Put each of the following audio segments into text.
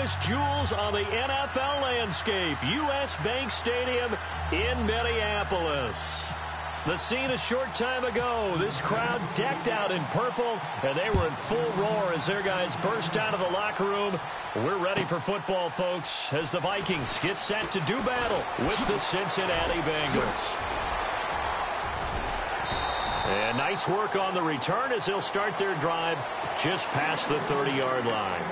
newest jewels on the NFL landscape, U.S. Bank Stadium in Minneapolis. The scene a short time ago, this crowd decked out in purple, and they were in full roar as their guys burst out of the locker room. We're ready for football, folks, as the Vikings get set to do battle with the Cincinnati Bengals. And nice work on the return as they'll start their drive just past the 30-yard line.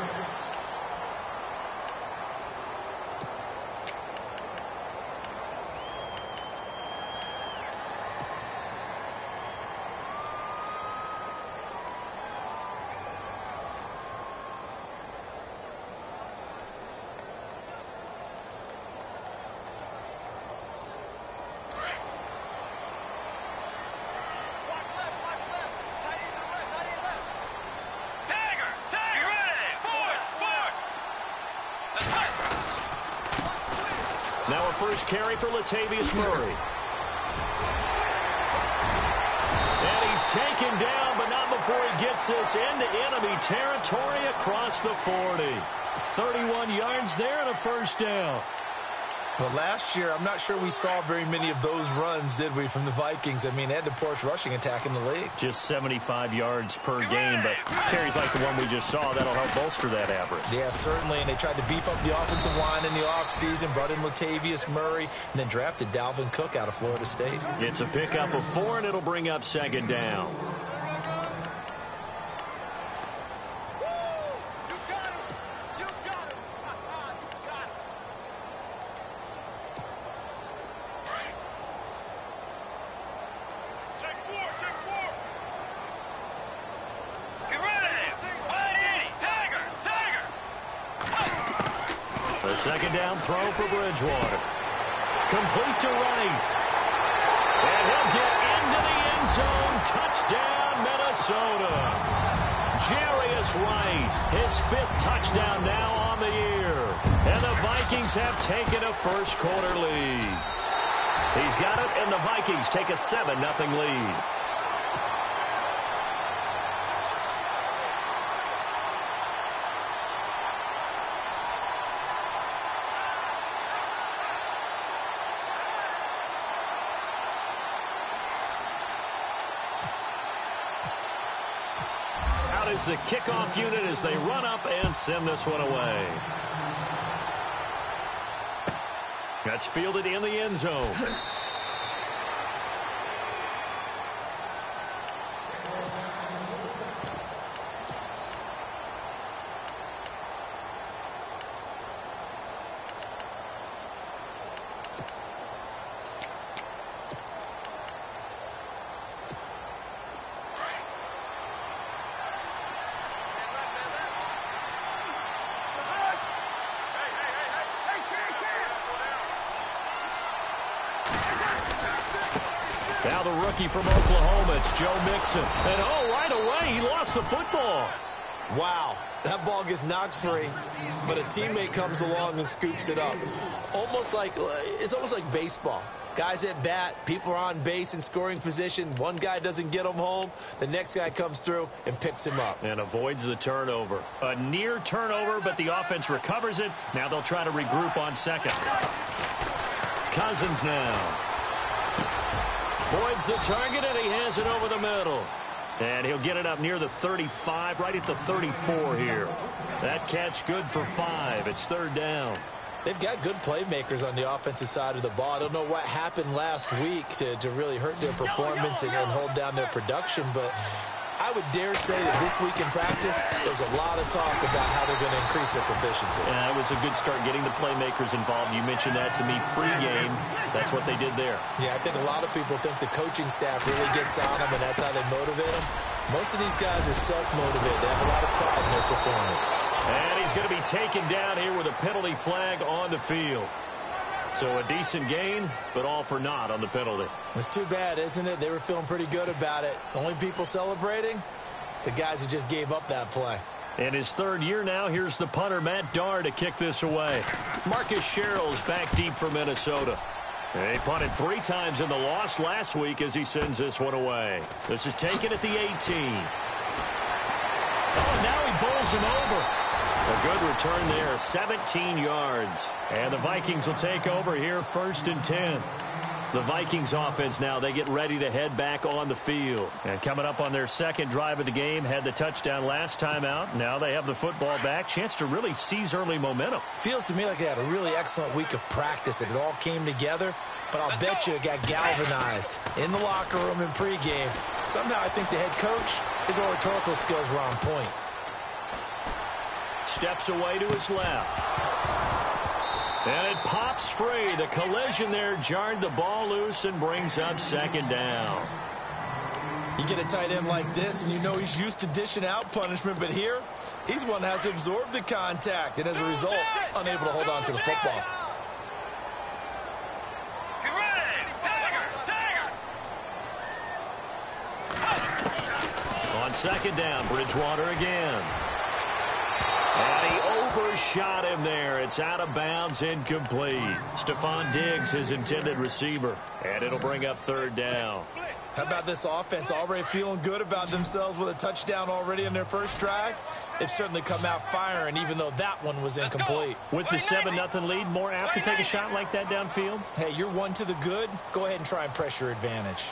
Now a first carry for Latavius Murray. And he's taken down, but not before he gets this into enemy territory across the 40. 31 yards there and a first down. Well, last year, I'm not sure we saw very many of those runs, did we, from the Vikings? I mean, they had the poorest rushing attack in the league. Just 75 yards per game, but carries like the one we just saw, that'll help bolster that average. Yeah, certainly, and they tried to beef up the offensive line in the offseason, brought in Latavius Murray, and then drafted Dalvin Cook out of Florida State. It's a pickup of 4, and it'll bring up second down. The second down throw for Bridgewater. Complete to Wright. And he'll get into the end zone. Touchdown, Minnesota. Jarius Wright, his 5th touchdown now on the year. And the Vikings have taken a first-quarter lead. He's got it, and the Vikings take a 7-0 lead. Is the kickoff unit as they run up and send this one away. That's fielded in the end zone. Now the rookie from Oklahoma, it's Joe Mixon. And right away, he lost the football. Wow, that ball gets knocked free, but a teammate comes along and scoops it up. It's almost like baseball. Guys at bat, people are on base in scoring position. One guy doesn't get him home. The next guy comes through and picks him up. And avoids the turnover. A near turnover, but the offense recovers it. Now they'll try to regroup on second. Cousins now. Boyd's the target, and he has it over the middle. And he'll get it up near the 35, right at the 34 here. That catch good for 5. It's third down. They've got good playmakers on the offensive side of the ball. I don't know what happened last week to really hurt their performance and hold down their production, but I would dare say that this week in practice, there's a lot of talk about how they're going to increase their proficiency. Yeah, it was a good start getting the playmakers involved. You mentioned that to me pregame. That's what they did there. Yeah, I think a lot of people think the coaching staff really gets on them, and that's how they motivate them. Most of these guys are self-motivated. They have a lot of pride in their performance. And he's going to be taken down here with a penalty flag on the field. So a decent gain, but all for naught on the penalty. It's too bad, isn't it? They were feeling pretty good about it. Only people celebrating, the guys who just gave up that play. In his third year now, here's the punter, Matt Darr, to kick this away. Marcus Sherrill's back deep for Minnesota. They punted 3 times in the loss last week as he sends this one away. This is taken at the 18. Oh, now he bowls him over. A good return there, 17 yards. And the Vikings will take over here, 1st and 10. The Vikings offense now, they get ready to head back on the field. And coming up on their second drive of the game, had the touchdown last time out. Now they have the football back. Chance to really seize early momentum. Feels to me like they had a really excellent week of practice, that it all came together. But I'll bet you it got galvanized in the locker room in pregame. Somehow I think the head coach, his oratorical skills were on point. Steps away to his left. And it pops free. The collision there jarred the ball loose and brings up 2nd down. You get a tight end like this, and you know he's used to dishing out punishment. But here, he's one that has to absorb the contact. And as a result, unable to hold on to the football. On 2nd down, Bridgewater again. And he overshot him there. It's out of bounds, incomplete. Stephon Diggs, his intended receiver. And it'll bring up 3rd down. How about this offense already feeling good about themselves with a touchdown already in their first drive? They've certainly come out firing, even though that one was incomplete. With the 7-0 lead, more apt to take a shot like that downfield? Hey, you're one to the good. Go ahead and try and press your advantage.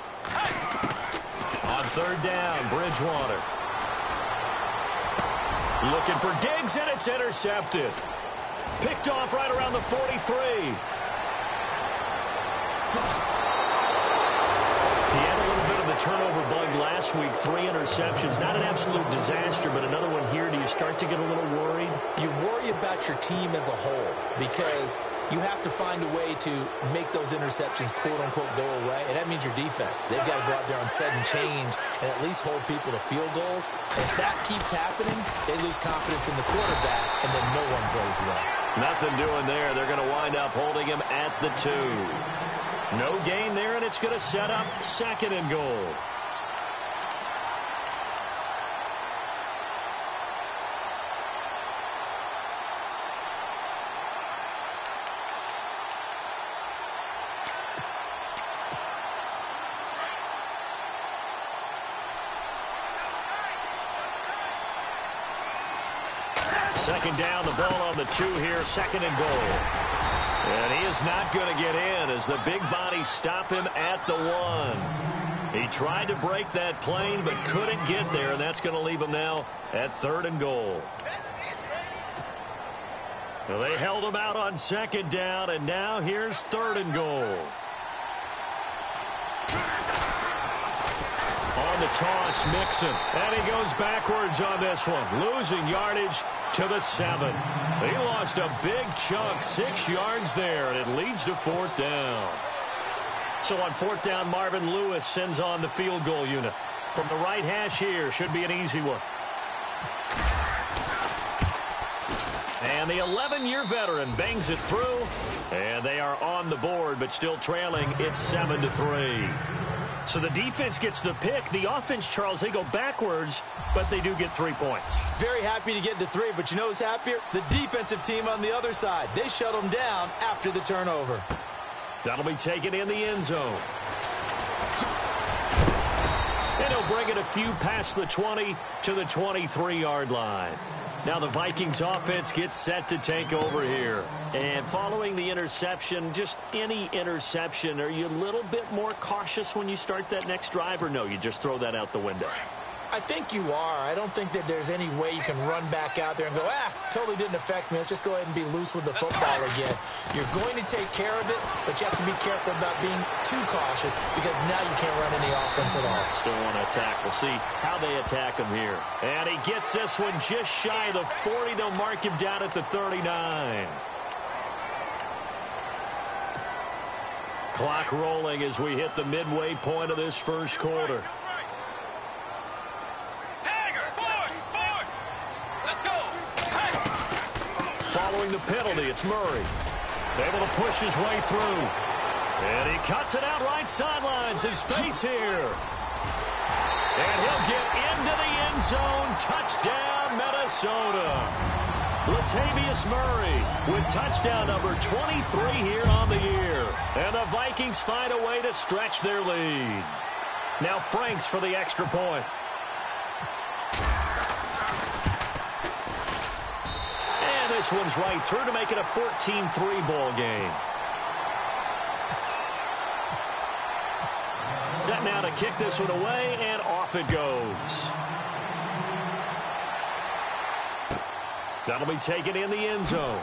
On 3rd down, Bridgewater. Looking for Diggs, and it's intercepted. Picked off right around the 43. He had a little bit of the turnover bug last week. 3 interceptions. Not an absolute disaster, but another one here. Do you start to get a little worried? You worry about your team as a whole because you have to find a way to make those interceptions, quote-unquote, go away. And that means your defense. They've got to go out there on sudden change and at least hold people to field goals. And if that keeps happening, they lose confidence in the quarterback, and then no one plays well. Nothing doing there. They're going to wind up holding him at the 2. No gain there, and it's going to set up 2nd and goal. Second down, the ball on the 2 here, 2nd and goal. And he is not going to get in as the big bodies stop him at the 1. He tried to break that plane but couldn't get there, and that's going to leave him now at 3rd and goal. Well, they held him out on 2nd down, and now here's 3rd and goal. On the toss, Mixon. And he goes backwards on this one, losing yardage to the 7. He lost a big chunk, 6 yards there, and it leads to 4th down. So on 4th down, Marvin Lewis sends on the field goal unit. From the right hash here, should be an easy one. And the 11-year veteran bangs it through, and they are on the board, but still trailing. It's 7-3. So the defense gets the pick. The offense, Charles, they go backwards, but they do get 3 points. Very happy to get the 3, but you know who's happier? The defensive team on the other side. They shut them down after the turnover. That'll be taken in the end zone. And he'll bring it a few past the 20 to the 23-yard line. Now the Vikings offense gets set to take over here. And following the interception, just any interception, are you a little bit more cautious when you start that next drive, or no, you just throw that out the window? I think you are. I don't think that there's any way you can run back out there and go, totally didn't affect me. Let's just go ahead and be loose with the football again. You're going to take care of it, but you have to be careful about being too cautious because now you can't run any offense at all. Still want to attack. We'll see how they attack him here. And he gets this one just shy of the 40. They'll mark him down at the 39. Clock rolling as we hit the midway point of this first quarter. Following the penalty, it's Murray. Able to push his way through. And he cuts it out right sidelines. His space here. And he'll get into the end zone. Touchdown, Minnesota. Latavius Murray with touchdown number 23 here on the year. And the Vikings find a way to stretch their lead. Now Franks for the extra point. this one's right through to make it a 14-3 ball game. Set now to kick this one away, and off it goes. That'll be taken in the end zone.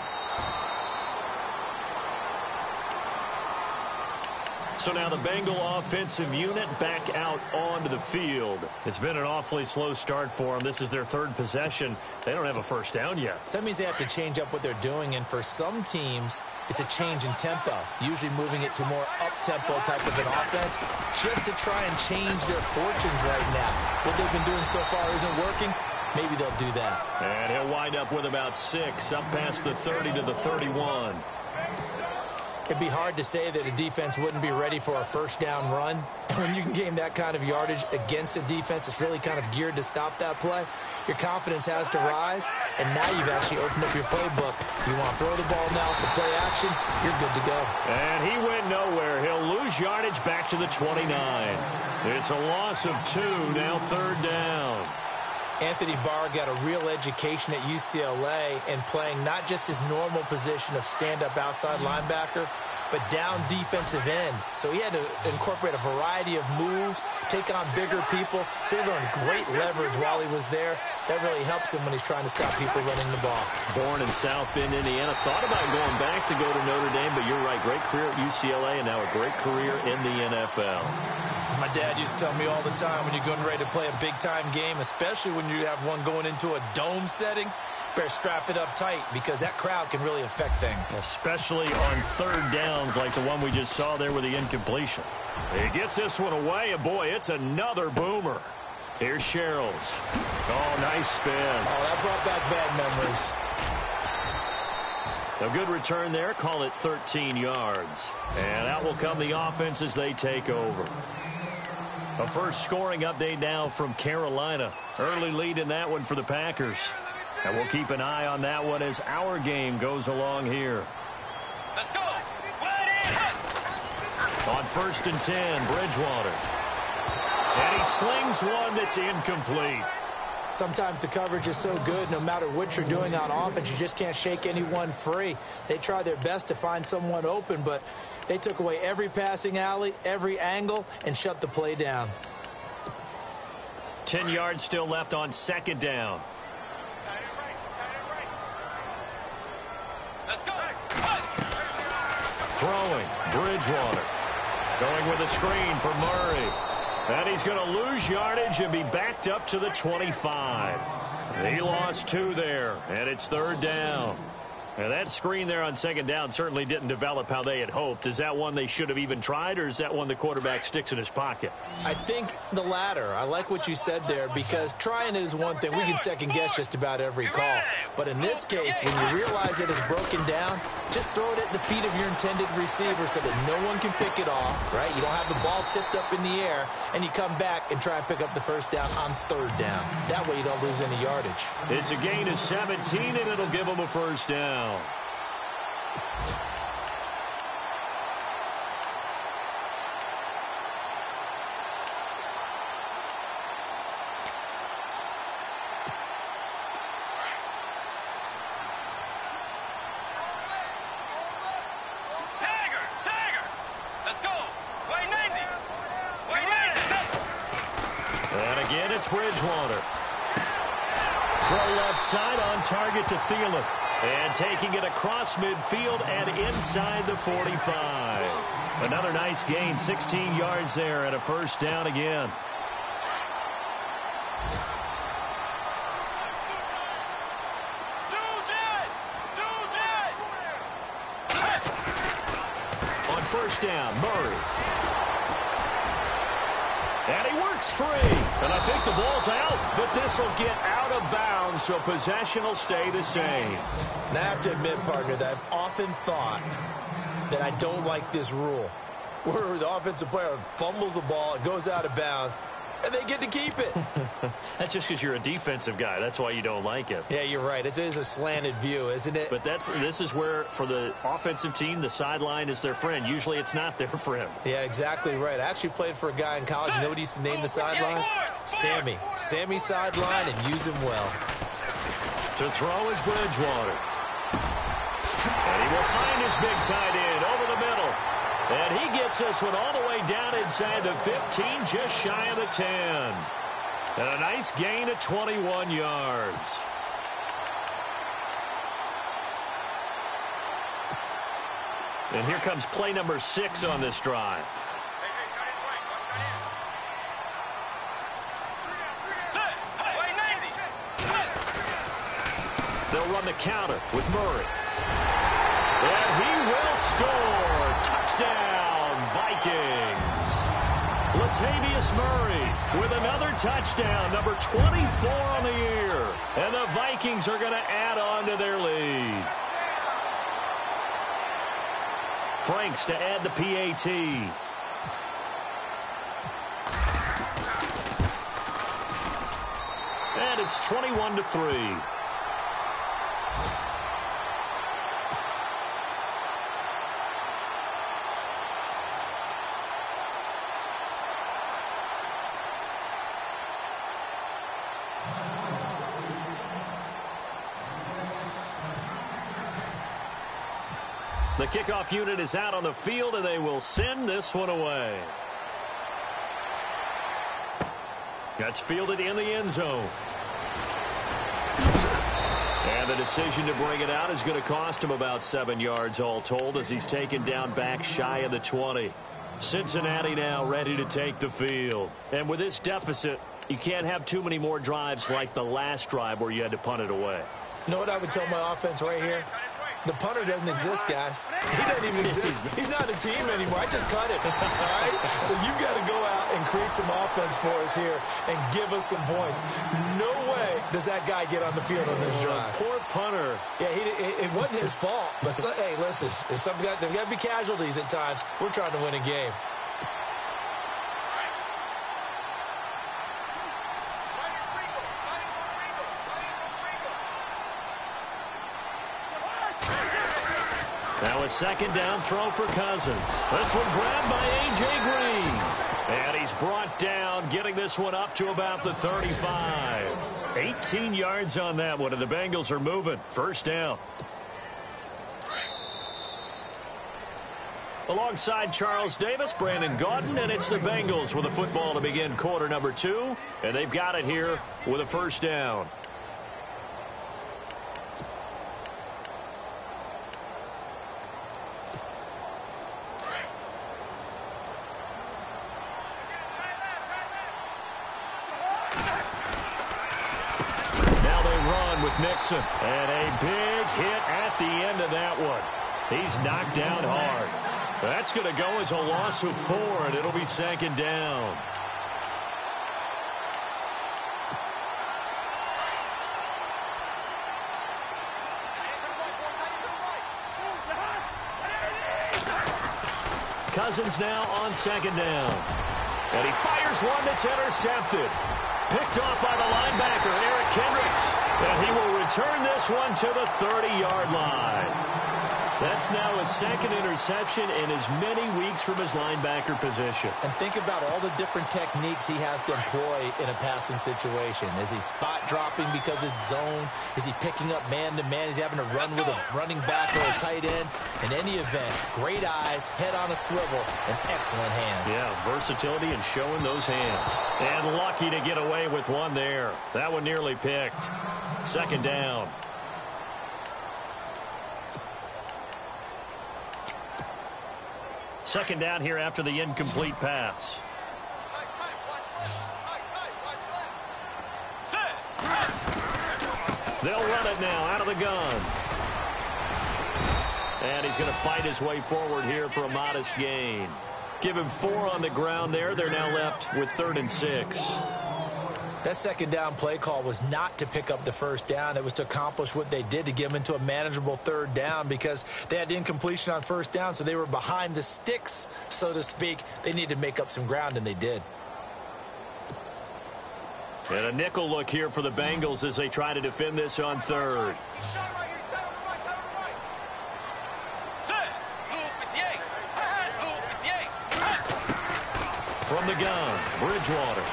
So now the Bengal offensive unit back out onto the field. It's been an awfully slow start for them. This is their third possession. They don't have a first down yet. So that means they have to change up what they're doing, and for some teams, it's a change in tempo, usually moving it to more up-tempo type of an offense, just to try and change their fortunes right now. What they've been doing so far isn't working. Maybe they'll do that. And he'll wind up with about 6, up past the 30 to the 31. It'd be hard to say that a defense wouldn't be ready for a first down run. And when you can gain that kind of yardage against a defense, it's really kind of geared to stop that play. Your confidence has to rise, and now you've actually opened up your playbook. You want to throw the ball now for play action, you're good to go. And he went nowhere. He'll lose yardage back to the 29. It's a loss of 2, now third down. Anthony Barr got a real education at UCLA in playing not just his normal position of stand-up outside linebacker, but down defensive end. So he had to incorporate a variety of moves, take on bigger people. So he learned great leverage while he was there. That really helps him when he's trying to stop people running the ball. Born in South Bend, Indiana. Thought about going back to go to Notre Dame, but you're right. Great career at UCLA and now a great career in the NFL. As my dad used to tell me all the time, when you're getting ready to play a big-time game, especially when you have one going into a dome setting, better strap it up tight because that crowd can really affect things. Especially on third downs like the one we just saw there with the incompletion. He gets this one away, and boy, it's another boomer. Here's Sherrills. Oh, nice spin. Oh, that brought back bad memories. A good return there. Call it 13 yards. And out will come the offense as they take over. A first scoring update now from Carolina. Early lead in that one for the Packers. And we'll keep an eye on that one as our game goes along here. Let's go. On 1st and 10, Bridgewater. And he slings one that's incomplete. Sometimes the coverage is so good, no matter what you're doing on offense, you just can't shake anyone free. They try their best to find someone open, but they took away every passing alley, every angle, and shut the play down. 10 yards still left on 2nd down. Let's go. Throwing, Bridgewater. Going with a screen for Murray. And he's going to lose yardage and be backed up to the 25. He lost 2 there, and it's 3rd down. And that screen there on 2nd down certainly didn't develop how they had hoped. Is that one they should have even tried, or is that one the quarterback sticks in his pocket? I think the latter. I like what you said there, because trying it is one thing. We can second-guess just about every call. But in this case, when you realize it is broken down, just throw it at the feet of your intended receiver so that no one can pick it off, right? You don't have the ball tipped up in the air, and you come back and try and pick up the first down on 3rd down. That way you don't lose any yardage. It's a gain of 17, and it'll give them a first down. Bridgewater. Throw left side on target to Thielen. And taking it across midfield and inside the 45. Another nice gain, 16 yards there and a first down again. On 1st down, Murray. And he works free. And I think the ball's out, but this will get out of bounds, so possession will stay the same. Now, I have to admit, partner, that I've often thought that I don't like this rule, where the offensive player fumbles the ball, it goes out of bounds, and they get to keep it. That's just because you're a defensive guy. That's why you don't like it. Yeah, you're right. It is a slanted view, isn't it? But this is where, for the offensive team, the sideline is their friend. Usually it's not their friend. Yeah, exactly right. I actually played for a guy in college. You know what he used to name the sideline? Sammy. Sammy sideline, and use him well. To throw is Bridgewater. big tight end over the middle. And he gets this one all the way down inside the 15, just shy of the 10. And a nice gain of 21 yards. And here comes play number 6 on this drive. They'll run the counter with Murray. And he will score. Touchdown, Vikings. Latavius Murray with another touchdown, number 24 on the year. And the Vikings are going to add on to their lead. Franks to add the PAT. And it's 21-3. The kickoff unit is out on the field, and they will send this one away. That's fielded in the end zone. And the decision to bring it out is going to cost him about 7 yards all told as he's taken down back shy of the 20. Cincinnati now ready to take the field. And with this deficit, you can't have too many more drives like the last drive where you had to punt it away. You know what I would tell my offense right here? The punter doesn't exist, guys. He doesn't even exist. He's not a team anymore. I just cut him. All right? So you've got to go out and create some offense for us here and give us some points. No way does that guy get on the field on this drive. Poor punter. Yeah, it wasn't his fault. But, hey, listen, there's got to be casualties at times. We're trying to win a game. Now a second down throw for Cousins. This one grabbed by A.J. Green. And he's brought down, getting this one up to about the 35. 18 yards on that one, and the Bengals are moving. First down. Alongside Charles Davis, Brandon Gaudin, and it's the Bengals with the football to begin quarter number 2. And they've got it here with a first down. Nixon, and a big hit at the end of that one. He's knocked down hard. That's going to go as a loss of 4, and it'll be second down. Cousins now on second down. And he fires one that's intercepted. Picked off by the linebacker, Eric Kendricks. And he will return this one to the 30-yard line. That's now his second interception in as many weeks from his linebacker position. And think about all the different techniques he has to employ in a passing situation. Is he spot dropping because it's zone? Is he picking up man-to-man? Is he having to run with a running back or a tight end? In any event, great eyes, head on a swivel, and excellent hands. Yeah, versatility and showing those hands. And lucky to get away with one there. That one nearly picked. Second down. Second down here after the incomplete pass. They'll run it now out of the gun. And he's going to fight his way forward here for a modest gain. Give him 4 on the ground there. They're now left with 3rd and 6. That second down play call was not to pick up the first down. It was to accomplish what they did, to get them into a manageable 3rd down, because they had incompletion on first down, so they were behind the sticks, so to speak. They needed to make up some ground, and they did. And a nickel look here for the Bengals as they try to defend this on 3rd. From the gun, Bridgewater.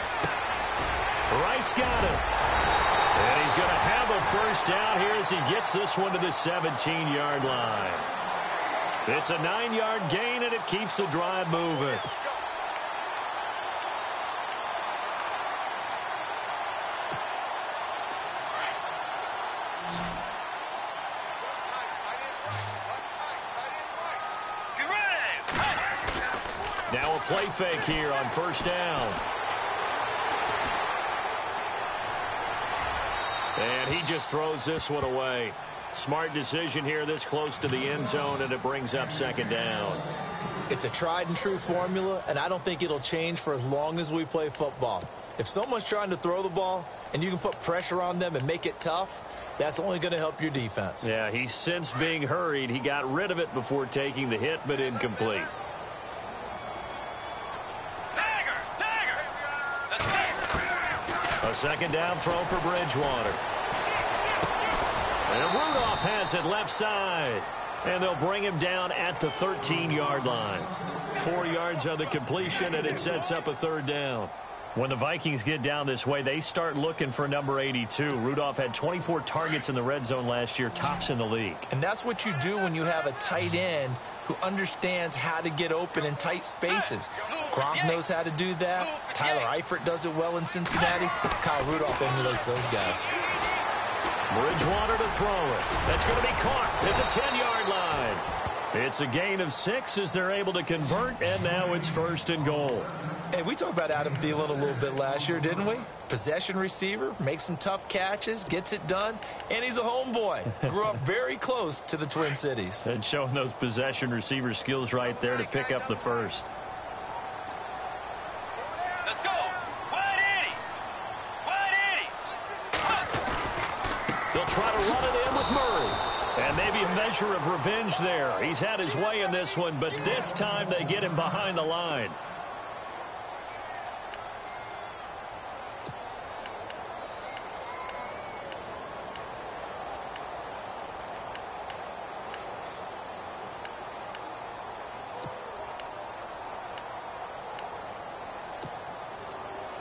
Wright's got it. And he's going to have a first down here as he gets this one to the 17-yard line. It's a 9-yard gain, and it keeps the drive moving. Now a play fake here on first down. And he just throws this one away. Smart decision here this close to the end zone, and it brings up second down. It's a tried and true formula, and I don't think it'll change for as long as we play football. If someone's trying to throw the ball and you can put pressure on them and make it tough, that's only going to help your defense. Yeah, he's since being hurried. He got rid of it before taking the hit, but incomplete. A second down throw for Bridgewater. And Rudolph has it left side. And they'll bring him down at the 13-yard line. 4 yards on the completion, and it sets up a third down. When the Vikings get down this way, they start looking for number 82. Rudolph had 24 targets in the red zone last year, tops in the league. And that's what you do when you have a tight end who understands how to get open in tight spaces. Gronk knows how to do that. Tyler Eifert does it well in Cincinnati. Kyle Rudolph emulates those guys. Bridgewater to throw it. That's going to be caught at the 10-yard line. It's a gain of 6 as they're able to convert, and now it's first and goal. Hey, we talked about Adam Thielen a little bit last year, didn't we? Possession receiver, makes some tough catches, gets it done, and he's a homeboy. Grew up very close to the Twin Cities. And showing those possession receiver skills right there to pick up the first. Let's go. Wide 80. They'll try to run it in with Murray. And maybe a measure of revenge there. He's had his way in this one, but this time they get him behind the line.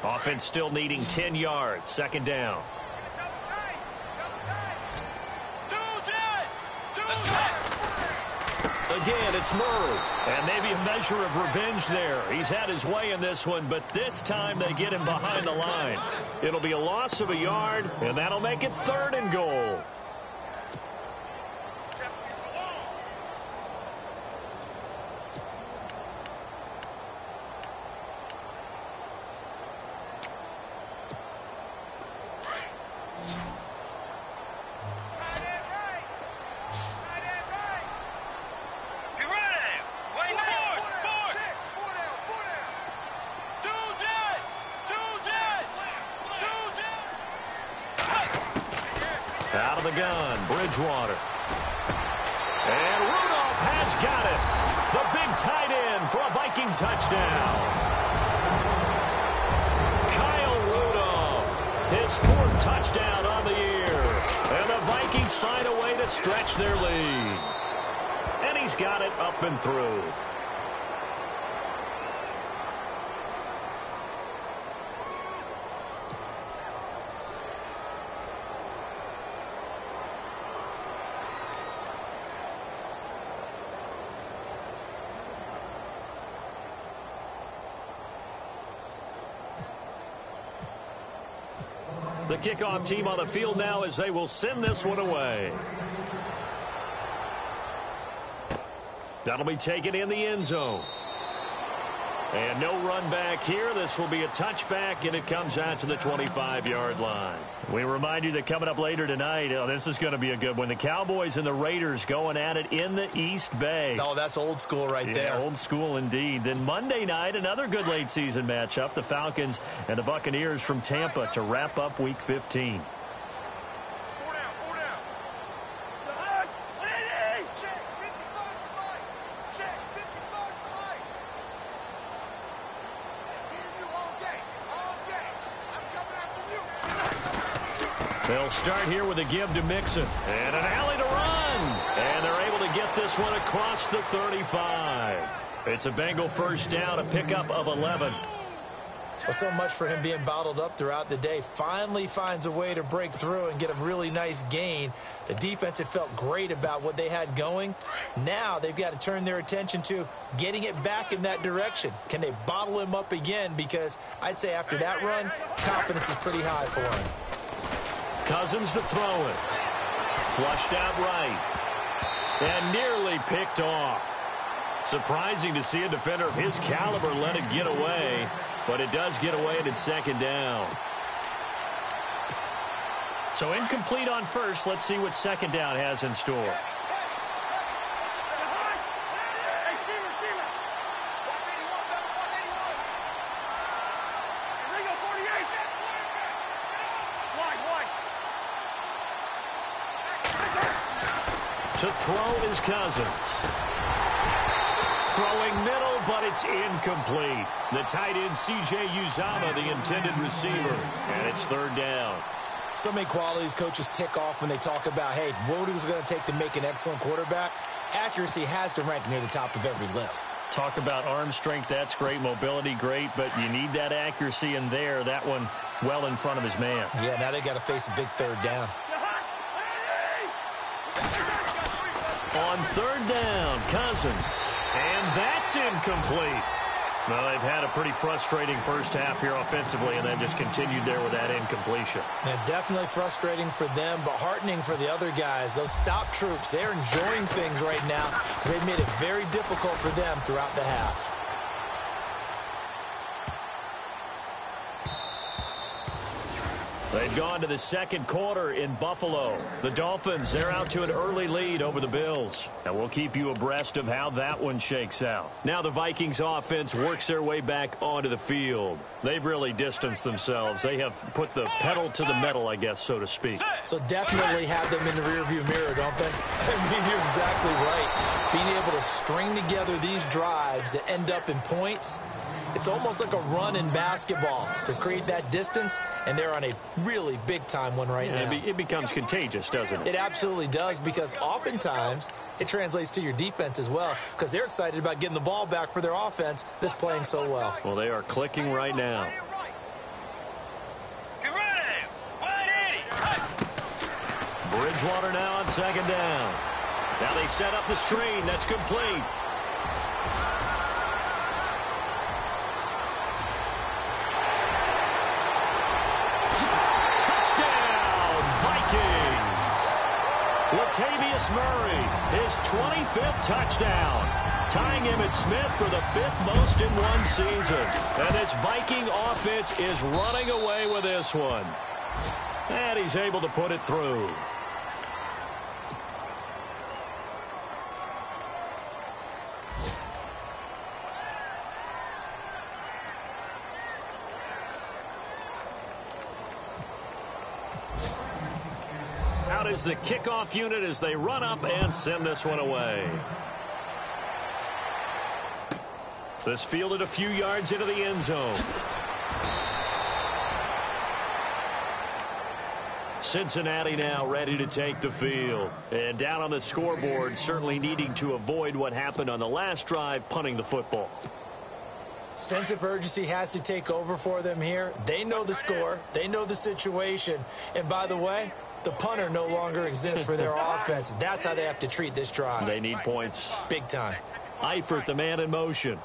Offense still needing 10 yards. Second down. Again, it's Murray. And maybe a measure of revenge there. He's had his way in this one, but this time they get him behind the line. It'll be a loss of a yard, and that'll make it third and goal. Out of the gun, Bridgewater. And Rudolph has got it. The big tight end for a Viking touchdown. Kyle Rudolph, his 4th touchdown on the year. And the Vikings find a way to stretch their lead. And he's got it up and through. The kickoff team on the field now as they will send this one away. That'll be taken in the end zone. And no run back here. This will be a touchback, and it comes out to the 25-yard line. We remind you that coming up later tonight, this is going to be a good one. The Cowboys and the Raiders going at it in the East Bay. Oh, that's old school right there. Old school indeed. Then Monday night, another good late-season matchup. The Falcons and the Buccaneers from Tampa to wrap up Week 15. They'll start here with a give to Mixon. And an alley to run. And they're able to get this one across the 35. It's a Bengal first down, a pickup of 11. Well, so much for him being bottled up throughout the day. Finally finds a way to break through and get a really nice gain. The defense had felt great about what they had going. Now they've got to turn their attention to getting it back in that direction. Can they bottle him up again? Because I'd say after that run, confidence is pretty high for him. Cousins to throw it. Flushed out right. And nearly picked off. Surprising to see a defender of his caliber let it get away. But it does get away and it's second down. So incomplete on first. Let's see what second down has in store. To throw is Cousins. Throwing middle, but it's incomplete. The tight end, C.J. Uzama, the intended receiver. And it's third down. So many qualities coaches tick off when they talk about, hey, what is it going to take to make an excellent quarterback? Accuracy has to rank near the top of every list. Talk about arm strength, that's great. Mobility, great. But you need that accuracy in there. That one well in front of his man. Yeah, now they got to face a big third down. On third down, Cousins. And that's incomplete. Well, they've had a pretty frustrating first half here offensively, and then just continued there with that incompletion. And definitely frustrating for them, but heartening for the other guys. Those stop troops, they're enjoying things right now. They've made it very difficult for them throughout the half. They've gone to the second quarter in Buffalo. The Dolphins, they're out to an early lead over the Bills. And we'll keep you abreast of how that one shakes out. Now the Vikings offense works their way back onto the field. They've really distanced themselves. They have put the pedal to the metal, I guess, so to speak. So definitely have them in the rearview mirror, don't they? I mean, you're exactly right. Being able to string together these drives that end up in points, it's almost like a run in basketball to create that distance, and they're on a really big-time one right now. It becomes contagious, doesn't it? It absolutely does, because oftentimes it translates to your defense as well, because they're excited about getting the ball back for their offense that's playing so well. Well, they are clicking right now. Bridgewater now on second down. Now they set up the screen. That's complete. Latavius Murray, his 25th touchdown, tying Emmitt Smith for the 5th most in one season. And this Viking offense is running away with this one. And he's able to put it through. Out is the kickoff unit as they run up and send this one away. This fielded a few yards into the end zone. Cincinnati now ready to take the field. And down on the scoreboard, certainly needing to avoid what happened on the last drive, punting the football. Sense of urgency has to take over for them here. They know the score. They know the situation. And by the way, the punter no longer exists for their offense. That's how they have to treat this drive. They need points. Big time. Eifert, the man in motion.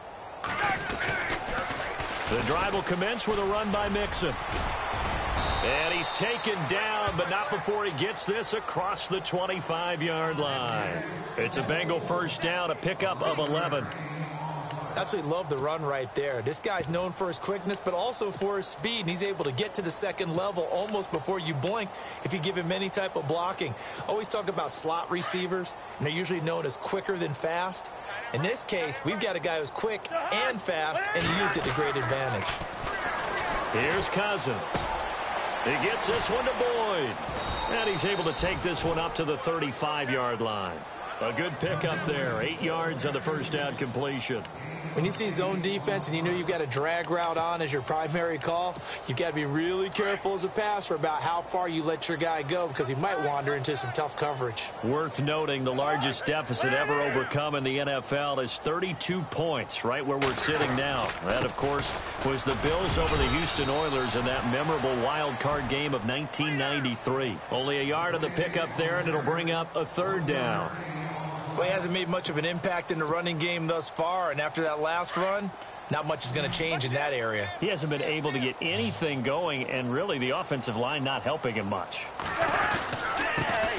The drive will commence with a run by Mixon. And he's taken down, but not before he gets this across the 25-yard line. It's a Bengal first down, a pickup of 11. Absolutely love the run right there. This guy's known for his quickness, but also for his speed, and he's able to get to the second level almost before you blink if you give him any type of blocking. Always talk about slot receivers, and they're usually known as quicker than fast. In this case, we've got a guy who's quick and fast, and he used it to great advantage. Here's Cousins. He gets this one to Boyd. And he's able to take this one up to the 35-yard line. A good pickup there. 8 yards on the first down completion. When you see zone defense and you know you've got a drag route on as your primary call, you've got to be really careful as a passer about how far you let your guy go because he might wander into some tough coverage. Worth noting, the largest deficit ever overcome in the NFL is 32 points, right where we're sitting now. That, of course, was the Bills over the Houston Oilers in that memorable wild card game of 1993. Only a yard on the pickup there, and it'll bring up a third down. Well, he hasn't made much of an impact in the running game thus far, and after that last run, not much is going to change in that area. He hasn't been able to get anything going, and really the offensive line not helping him much.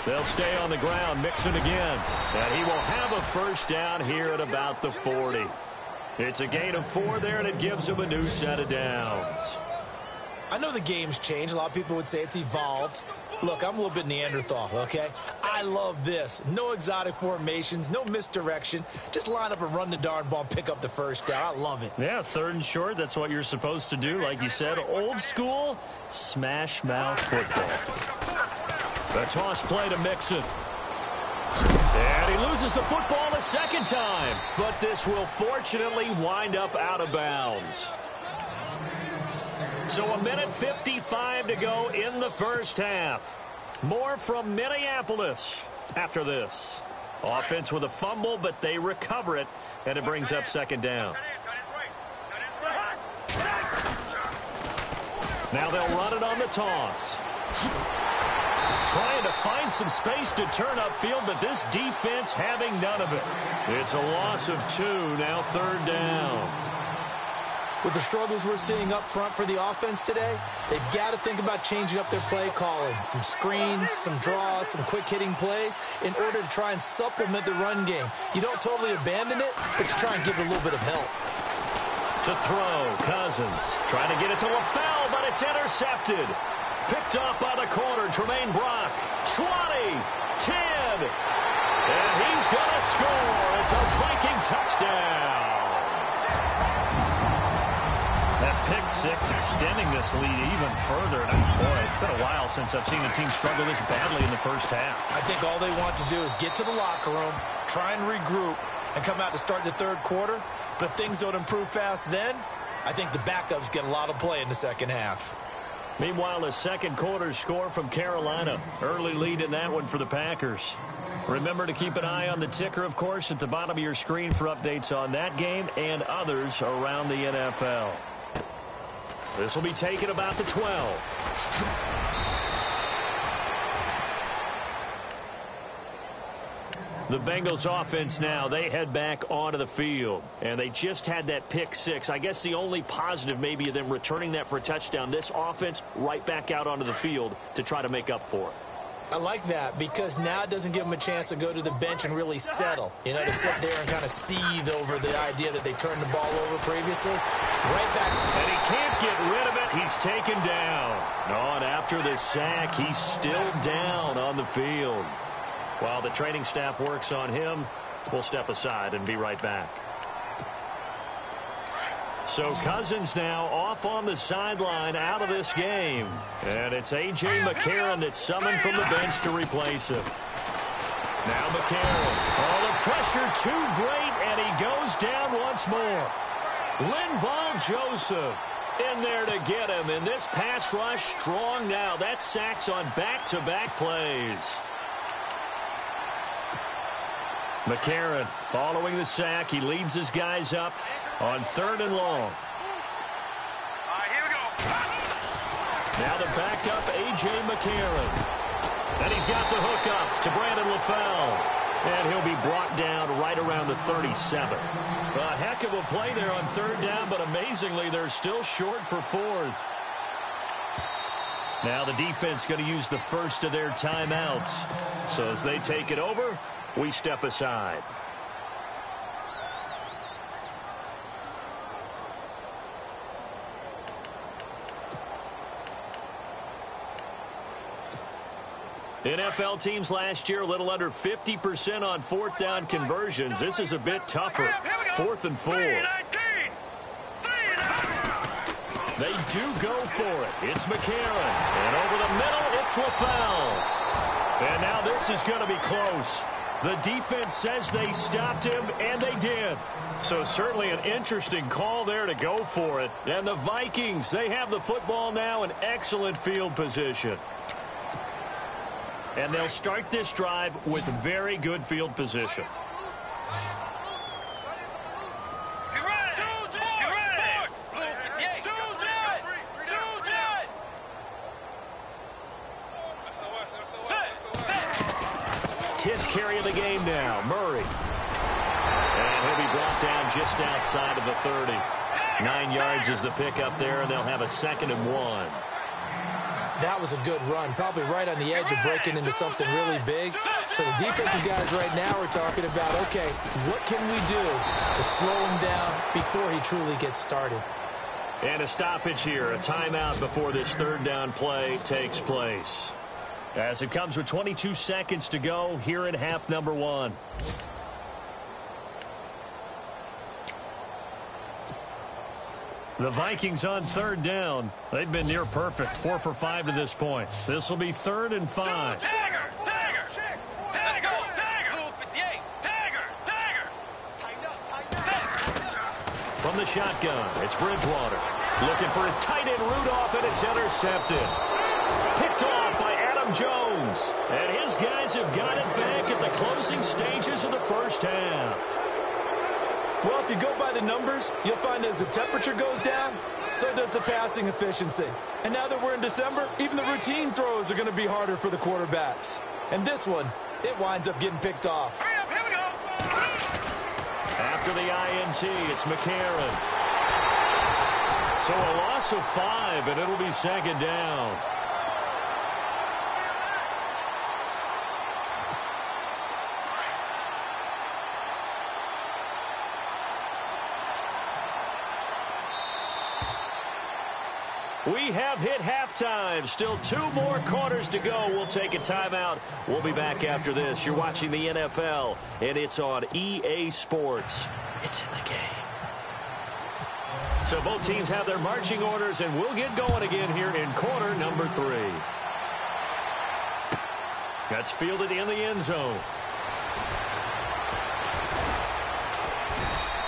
They'll stay on the ground, Mixon again, and he will have a first down here at about the 40. It's a gain of 4 there, and it gives him a new set of downs. I know the game's changed. A lot of people would say it's evolved. Look, I'm a little bit Neanderthal, okay? I love this. No exotic formations, no misdirection. Just line up and run the darn ball and pick up the first down. I love it. Yeah, 3rd and short, that's what you're supposed to do. Like you said, old school, smash mouth football. A toss play to Mixon. And he loses the football a second time. But this will fortunately wind up out of bounds. So 1:55 to go in the first half. More from Minneapolis after this. Offense with a fumble, but they recover it, and it brings up second down. Now they'll run it on the toss. Trying to find some space to turn upfield, but this defense having none of it. It's a loss of 2, now 3rd down. With the struggles we're seeing up front for the offense today, they've got to think about changing up their play calling. Some screens, some draws, some quick-hitting plays in order to try and supplement the run game. You don't totally abandon it, but you try and give it a little bit of help. To throw, Cousins. Trying to get it to LaFell, but it's intercepted. Picked off by the corner, Tremaine Brock. 20, 10, and he's going to score. It's a Viking touchdown. That pick 6 extending this lead even further. And boy, it's been a while since I've seen a team struggle this badly in the first half. I think all they want to do is get to the locker room, try and regroup, and come out to start the 3rd quarter. But if things don't improve fast then, I think the backups get a lot of play in the second half. Meanwhile, a second quarter score from Carolina. Early lead in that one for the Packers. Remember to keep an eye on the ticker, of course, at the bottom of your screen for updates on that game and others around the NFL. This will be taken about the 12. The Bengals offense now, they head back onto the field. And they just had that pick 6. I guess the only positive maybe of them returning that for a touchdown. This offense right back out onto the field to try to make up for it. I like that because now it doesn't give them a chance to go to the bench and really settle. You know, to sit there and kind of seethe over the idea that they turned the ball over previously. Right back. And he can't get rid of it. He's taken down. Oh, and after the sack, he's still down on the field. While the training staff works on him, we'll step aside and be right back. So Cousins now off on the sideline out of this game. And it's A.J. McCarron that's summoned from the bench to replace him. Now McCarron. Oh, the pressure too great, and he goes down once more. Linval Joseph in there to get him. And this pass rush strong now. That's sacks on back-to-back plays. McCarron following the sack. He leads his guys up on 3rd and long. All right, here we go. Now the backup, A.J. McCarron. And he's got the hook up to Brandon LaFell. And he'll be brought down right around the 37. A heck of a play there on 3rd down, but amazingly, they're still short for 4th. Now the defense going to use the first of their timeouts. So as they take it over, we step aside. NFL teams last year a little under 50% on 4th down conversions. This is a bit tougher. 4th and 4. They do go for it. It's McCarron. And over the middle, it's LaFell. And now this is going to be close. The defense says they stopped him, and they did. So certainly an interesting call there to go for it. And the Vikings, they have the football now in excellent field position. And they'll start this drive with very good field position. Carry of the game now, Murray. And he'll be brought down just outside of the 30. 9 yards is the pickup there, and they'll have a 2nd and 1. That was a good run, probably right on the edge of breaking into something really big. So the defensive guys right now are talking about, okay, what can we do to slow him down before he truly gets started? And a stoppage here, a timeout before this 3rd down play takes place. As it comes with 22 seconds to go here in half number 1. The Vikings on 3rd down. They've been near perfect, 4 for 5 to this point. This will be 3rd and 5. From the shotgun, it's Bridgewater. Looking for his tight end Rudolph, and it's intercepted. Picked off by Jones, and his guys have got it back at the closing stages of the first half. Well, if you go by the numbers, you'll find as the temperature goes down, so does the passing efficiency. And now that we're in December, even the routine throws are going to be harder for the quarterbacks. And this one, it winds up getting picked off. Hurry up, here we go. After the INT, it's McCarron. So a loss of 5, and it'll be 2nd down. We have hit halftime. Still 2 more quarters to go. We'll take a timeout. We'll be back after this. You're watching the NFL, and it's on EA Sports. It's in the game. So both teams have their marching orders, and we'll get going again here in quarter number 3. That's fielded in the end zone.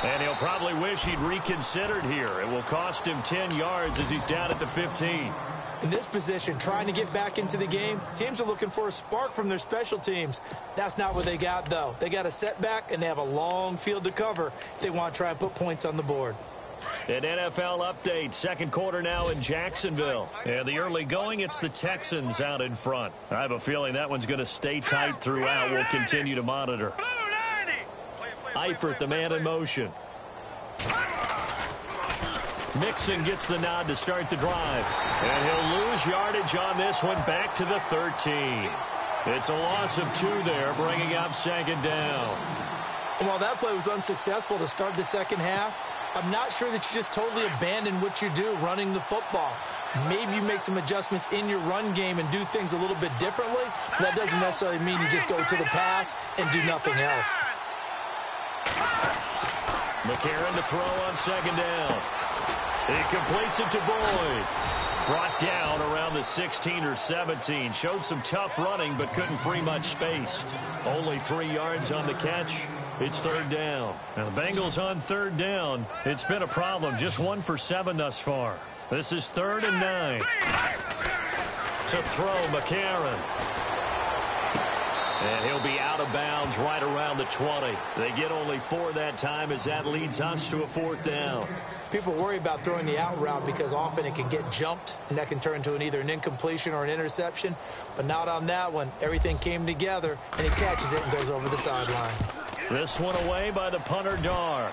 And he'll probably wish he'd reconsidered here. It will cost him 10 yards as he's down at the 15. In this position, trying to get back into the game, teams are looking for a spark from their special teams. That's not what they got, though. They got a setback, and they have a long field to cover if they want to try and put points on the board. An NFL update, 2nd quarter now in Jacksonville. And the early going, it's the Texans out in front. I have a feeling that one's going to stay tight throughout. We'll continue to monitor. Eifert, the man in motion. Mixon gets the nod to start the drive. And he'll lose yardage on this one back to the 13. It's a loss of 2 there, bringing up 2nd down. And while that play was unsuccessful to start the second half, I'm not sure that you just totally abandon what you do running the football. Maybe you make some adjustments in your run game and do things a little bit differently. But that doesn't necessarily mean you just go to the pass and do nothing else. McCarron to throw on 2nd down. He completes it to Boyd. Brought down around the 16 or 17. Showed some tough running, but couldn't free much space. Only 3 yards on the catch. It's 3rd down. Now the Bengals on 3rd down. It's been a problem. Just 1 for 7 thus far. This is 3rd and 9. To throw, McCarron. And he'll be out of bounds right around the 20. They get only 4 that time as that leads us to a 4th down. People worry about throwing the out route because often it can get jumped, and that can turn into either an incompletion or an interception. But not on that one. Everything came together, and he catches it and goes over the sideline. This one away by the punter, Dar.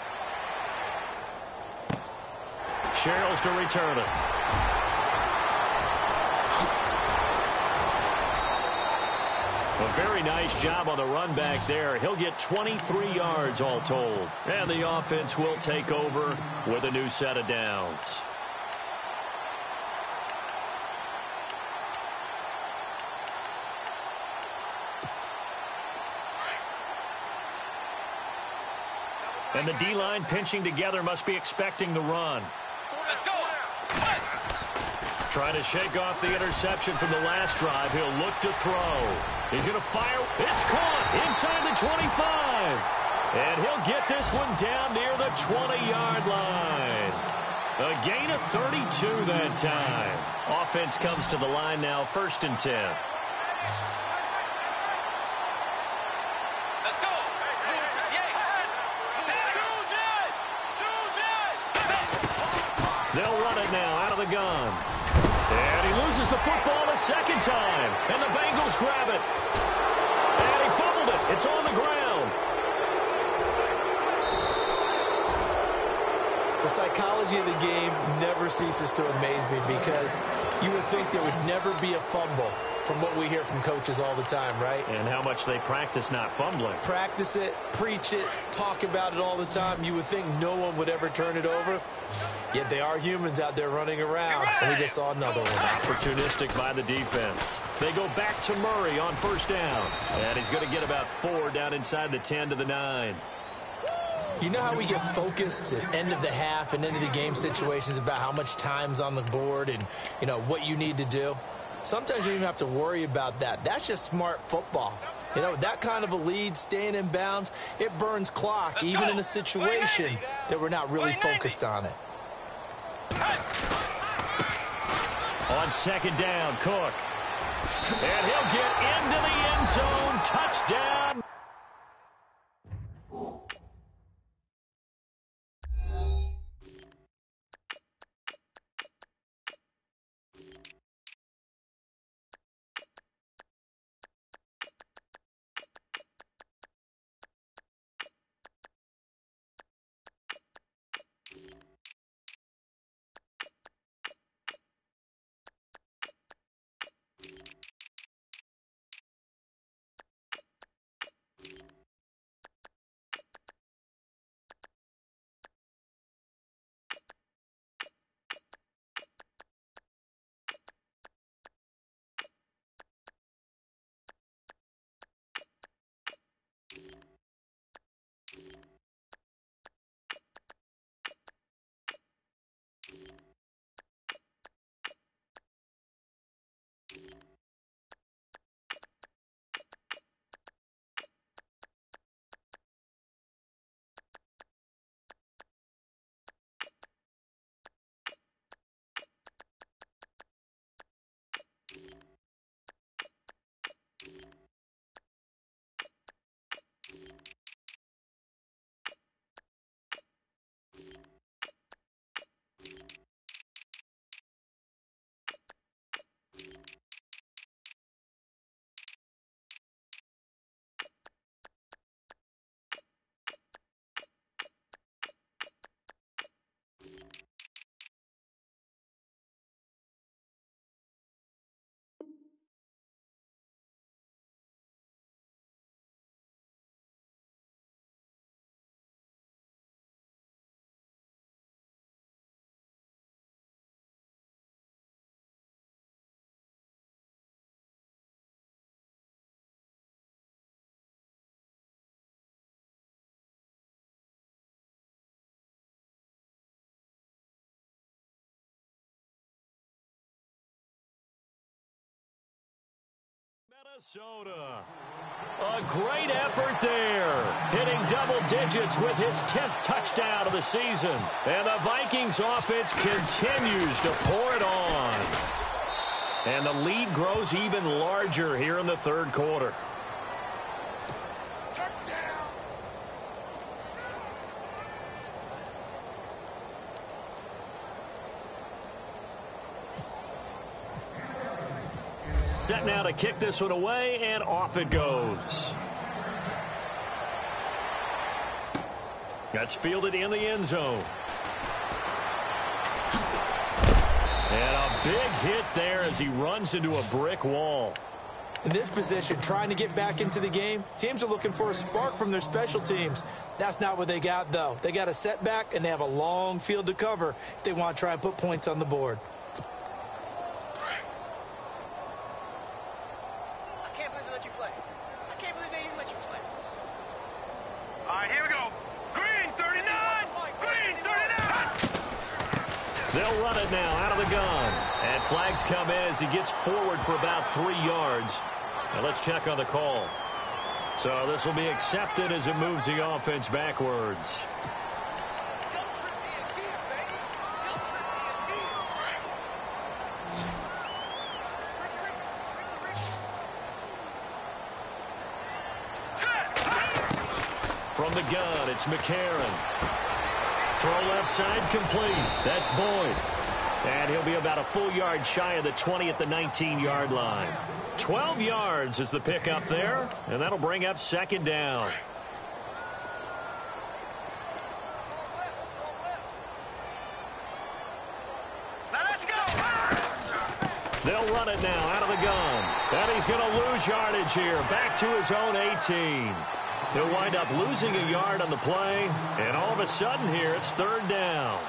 Sherrills to return it. A very nice job on the run back there. He'll get 23 yards all told. And the offense will take over with a new set of downs. And the D-line pinching together must be expecting the run. Let's go. Trying to shake off the interception from the last drive. He'll look to throw. He's going to fire. It's caught inside the 25. And he'll get this one down near the 20-yard line. A gain of 32 that time. Offense comes to the line now, 1st and 10. Let's go. They'll run it now out of the gun. And he loses the football a second time. And the Bengals grab it. And he fumbled it. It's on the ground. The psychology of the game never ceases to amaze me because you would think there would never be a fumble from what we hear from coaches all the time, right? And how much they practice not fumbling. Practice it, preach it, talk about it all the time. You would think no one would ever turn it over. Yet they are humans out there running around, and we just saw another one. Opportunistic by the defense. They go back to Murray on 1st down. And he's going to get about 4 down inside the 10 to the 9. You know how we get focused at end of the half and end of the game situations about how much time's on the board and, you know, what you need to do? Sometimes you don't even have to worry about that. That's just smart football. You know, that kind of a lead, staying in bounds, it burns clock, even in a situation that we're not really focused on it. On 2nd down, Cook. And he'll get into the end zone. Touchdown. Minnesota. A great effort there. Hitting double digits with his 10th touchdown of the season. And the Vikings offense continues to pour it on. And the lead grows even larger here in the 3rd quarter. Set now to kick this one away, and off it goes. That's fielded in the end zone. And a big hit there as he runs into a brick wall. In this position, trying to get back into the game, teams are looking for a spark from their special teams. That's not what they got, though. They got a setback, and they have a long field to cover if they want to try and put points on the board. They'll run it now out of the gun. And flags come in as he gets forward for about 3 yards. Now let's check on the call. So this will be accepted as it moves the offense backwards. From the gun, it's McCarron. Throw left side complete. That's Boyd. And he'll be about a full yard shy of the 20 at the 19-yard line. 12 yards is the pickup there, and that'll bring up second down. Now let's go. They'll run it now out of the gun. And he's going to lose yardage here. Back to his own 18. He'll wind up losing a yard on the play, and all of a sudden here it's third down.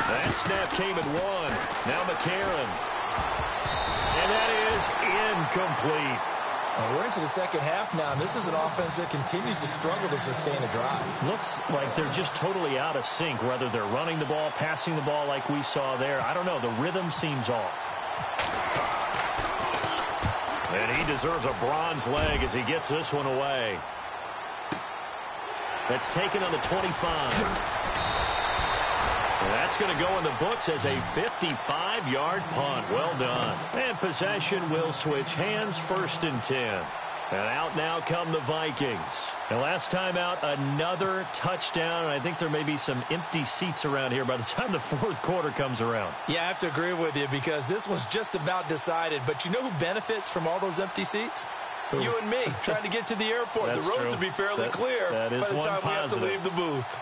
That snap came at one. Now McCarron. And that is incomplete. We're into the second half now, and this is an offense that continues to struggle to sustain a drive. Looks like they're just totally out of sync, whether they're running the ball, passing the ball like we saw there. I don't know. The rhythm seems off. And he deserves a bronze leg as he gets this one away. That's taken on the 25. That's going to go in the books as a 55-yard punt. Well done. And possession will switch hands, 1st and 10. And out now come the Vikings. And last time out, another touchdown. And I think there may be some empty seats around here by the time the fourth quarter comes around. Yeah, I have to agree with you because this one's just about decided. But you know who benefits from all those empty seats? Who? You and me, trying to get to the airport. The roads will be fairly clear by the time we have to leave the booth.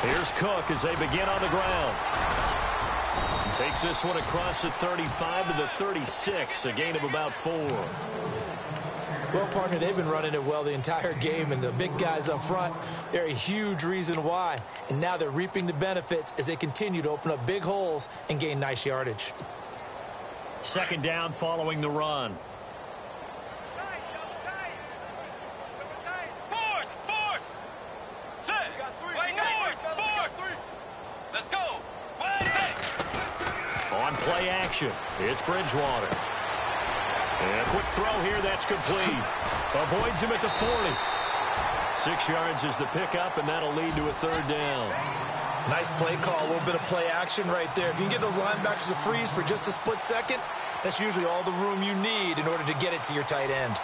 Here's Cook as they begin on the ground. Takes this one across the 35 to the 36, a gain of about 4. Well, partner, they've been running it well the entire game, and the big guys up front, they're a huge reason why. And now they're reaping the benefits as they continue to open up big holes and gain nice yardage. Second down following the run. On play action, it's Bridgewater. And a quick throw here, that's complete. Avoids him at the 40. 6 yards is the pickup, and that'll lead to a third down. Nice play call, a little bit of play action right there. If you can get those linebackers to freeze for just a split second, that's usually all the room you need in order to get it to your tight end.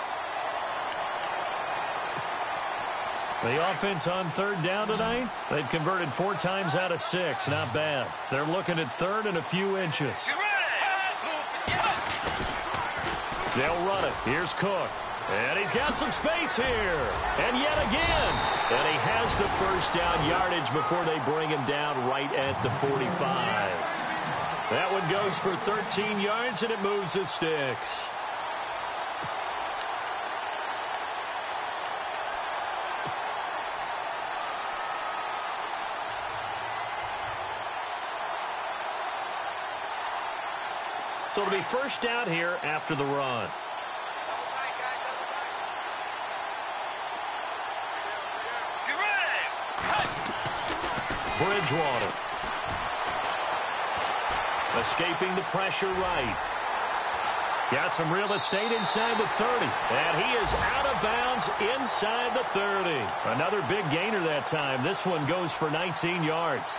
The offense on third down tonight, they've converted 4 times out of 6. Not bad. They're looking at third and a few inches. They'll run it. Here's Cook. And he's got some space here. And yet again. And he has the first down yardage before they bring him down right at the 45. That one goes for 13 yards, and it moves the sticks. So it'll be first down here after the run. Bridgewater. Escaping the pressure right. Got some real estate inside the 30. And he is out of bounds inside the 30. Another big gainer that time. This one goes for 19 yards.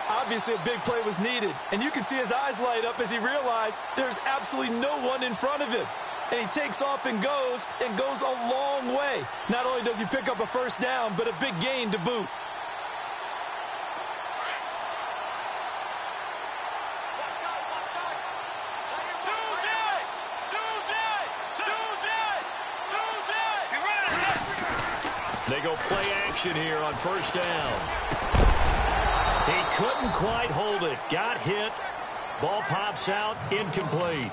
Obviously, a big play was needed, and you can see his eyes light up as he realized there's absolutely no one in front of him. And he takes off and goes a long way. Not only does he pick up a first down, but a big gain to boot. They go play action here on first down. He couldn't quite hold it. Got hit. Ball pops out. Incomplete.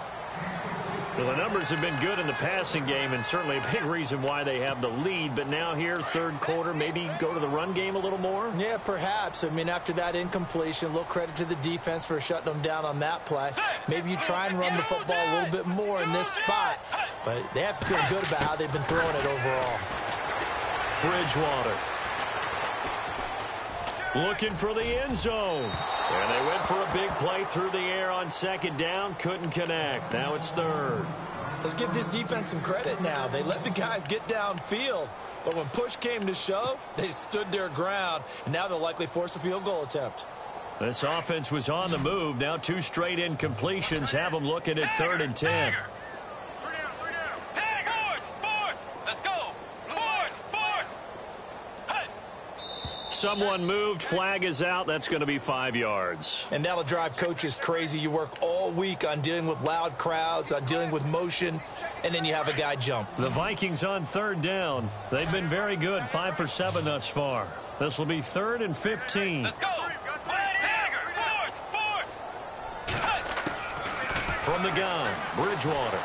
Well, the numbers have been good in the passing game, and certainly a big reason why they have the lead. But now here, third quarter, maybe go to the run game a little more? Yeah, perhaps. I mean, after that incompletion, a little credit to the defense for shutting them down on that play. Maybe you try and run the football a little bit more in this spot. But they have to feel good about how they've been throwing it overall. Bridgewater. Looking for the end zone. And they went for a big play through the air on second down. Couldn't connect. Now it's third. Let's give this defense some credit now. They let the guys get downfield. But when push came to shove, they stood their ground. And now they'll likely force a field goal attempt. This offense was on the move. Now 2 straight incompletions have them looking at 3rd and 10. Someone moved. Flag is out. That's going to be 5 yards. And that'll drive coaches crazy. You work all week on dealing with loud crowds, on dealing with motion, and then you have a guy jump. The Vikings on 3rd down. They've been very good. 5 for 7 thus far. This will be 3rd and 15. Let's go. From the gun, Bridgewater.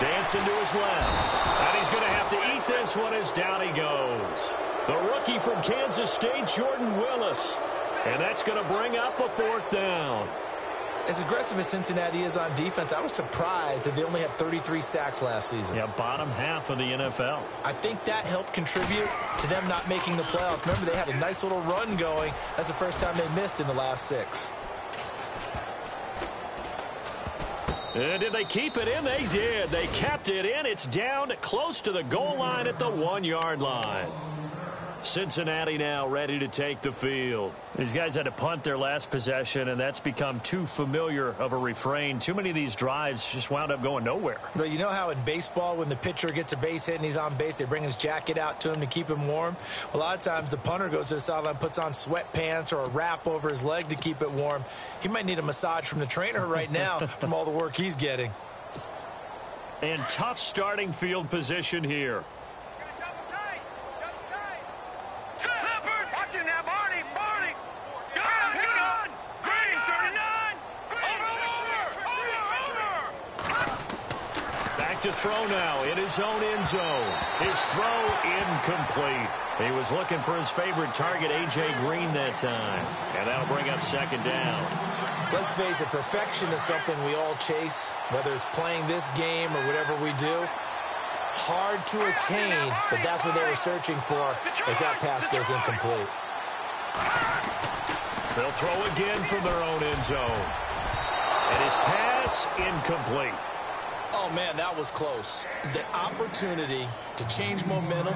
Dancing to his left. And he's going to have to eat this one as down he goes. The rookie from Kansas State, Jordan Willis. And that's going to bring up a 4th down. As aggressive as Cincinnati is on defense, I was surprised that they only had 33 sacks last season. Yeah, bottom half of the NFL. I think that helped contribute to them not making the playoffs. Remember, they had a nice little run going. That's the first time they missed in the last 6. And did they keep it in? They did. They kept it in. It's down close to the goal line at the 1-yard line. Cincinnati now ready to take the field. These guys had to punt their last possession, and that's become too familiar of a refrain. Too many of these drives just wound up going nowhere. But you know how in baseball, when the pitcher gets a base hit and he's on base, they bring his jacket out to him to keep him warm? A lot of times the punter goes to the sideline, puts on sweatpants or a wrap over his leg to keep it warm. He might need a massage from the trainer right now from all the work he's getting. And tough starting field position here. To throw now in his own end zone. His throw incomplete. He was looking for his favorite target, A.J. Green, that time. And that'll bring up 2nd down. Let's face it, perfection is something we all chase, whether it's playing this game or whatever we do. Hard to attain, but that's what they were searching for as that pass goes incomplete. They'll throw again from their own end zone. And his pass incomplete. Oh, man, that was close. The opportunity to change momentum,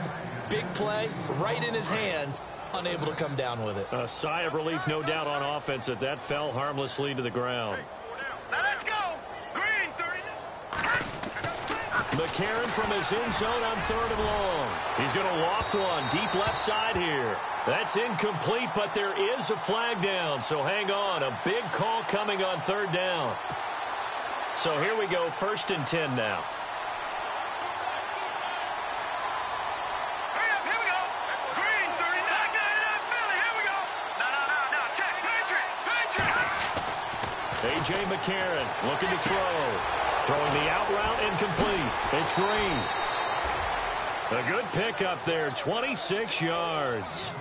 big play, right in his hands, unable to come down with it. A sigh of relief, no doubt, on offense that fell harmlessly to the ground. Now let's go. Green, 30. McCarron from his end zone on 3rd and long. He's going to loft one deep left side here. That's incomplete, but there is a flag down, so hang on. A big call coming on 3rd down. So here we go, 1st and 10 now. Hurry up, here we go. Green, 39. Philly, here we go. No, check. Patriot. A.J. McCarron looking to throw. Throwing the out route incomplete. It's Green. A good pickup there, 26 yards.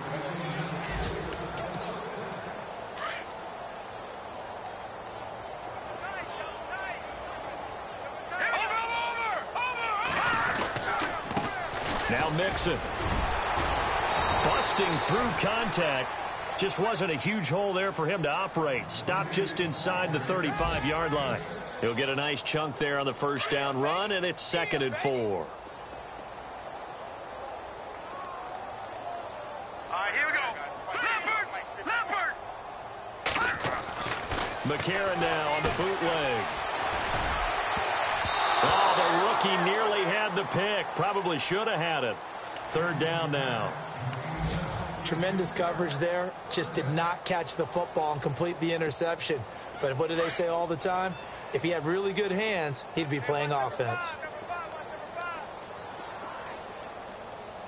Now Mixon. Busting through contact. Just wasn't a huge hole there for him to operate. Stopped just inside the 35-yard line. He'll get a nice chunk there on the 1st down run, and it's 2nd and 4. All right, here we go. Leopard. McCarron now on the bootleg. Oh, the rookie nearly had the pick. Probably should have had it. 3rd down now. Tremendous coverage there. Just did not catch the football and complete the interception. But what do they say all the time? If he had really good hands, he'd be playing offense.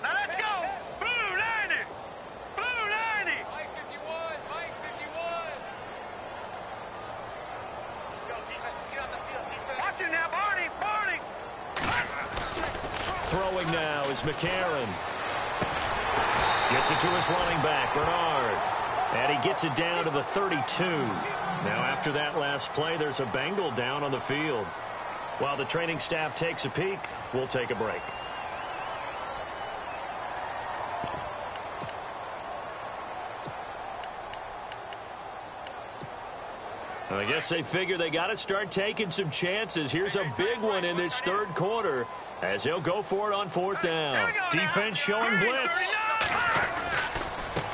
Now let's go. Throwing now is McCarron. Gets it to his running back, Bernard. And he gets it down to the 32. Now after that last play, there's a Bengal down on the field. While the training staff takes a peek, we'll take a break. I guess they figure they got to start taking some chances. Here's a big one in this third quarter as he'll go for it on fourth down. Defense showing blitz.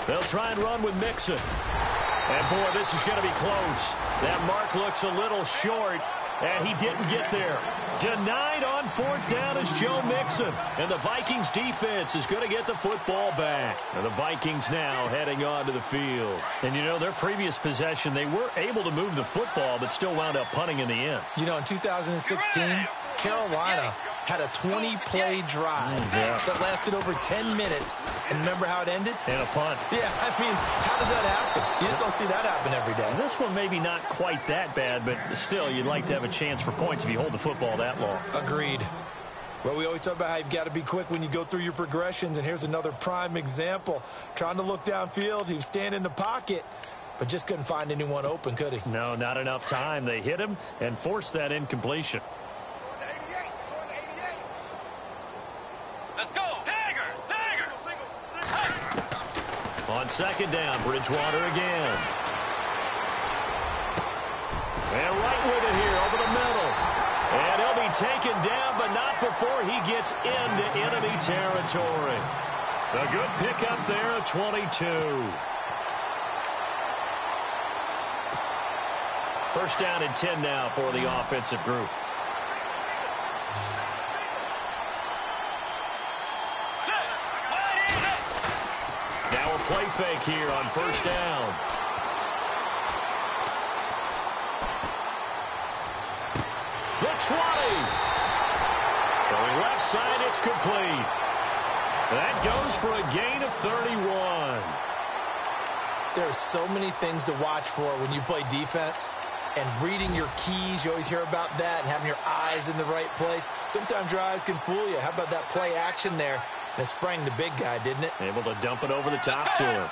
They'll try and run with Mixon. And, boy, this is going to be close. That mark looks a little short, and he didn't get there. Denied on fourth down is Joe Mixon. And the Vikings defense is going to get the football back. And the Vikings now heading onto the field. And, you know, their previous possession, they were able to move the football but still wound up punting in the end. You know, in 2016, Carolina had a 20-play drive that lasted over 10 minutes. And remember how it ended? And a punt. Yeah, I mean, how does that happen? You just don't see that happen every day. And this one maybe not quite that bad, but still, you'd like to have a chance for points if you hold the football that long. Agreed. Well, we always talk about how you've got to be quick when you go through your progressions, and here's another prime example. Trying to look downfield, he was standing in the pocket, but just couldn't find anyone open, could he? No, not enough time. They hit him and forced that incompletion. Let's go. Tiger. On second down, Bridgewater again. And right with it here over the middle. And he'll be taken down, but not before he gets into enemy territory. A good pickup there at 22. First down and 10 now for the offensive group. Now a play fake here on first down. The 20. Throwing left side, it's complete. That goes for a gain of 31. There are so many things to watch for when you play defense. And reading your keys, you always hear about that, and having your eyes in the right place. Sometimes your eyes can fool you. How about that play action there? And it sprang the big guy, didn't it? Able to dump it over the top to him.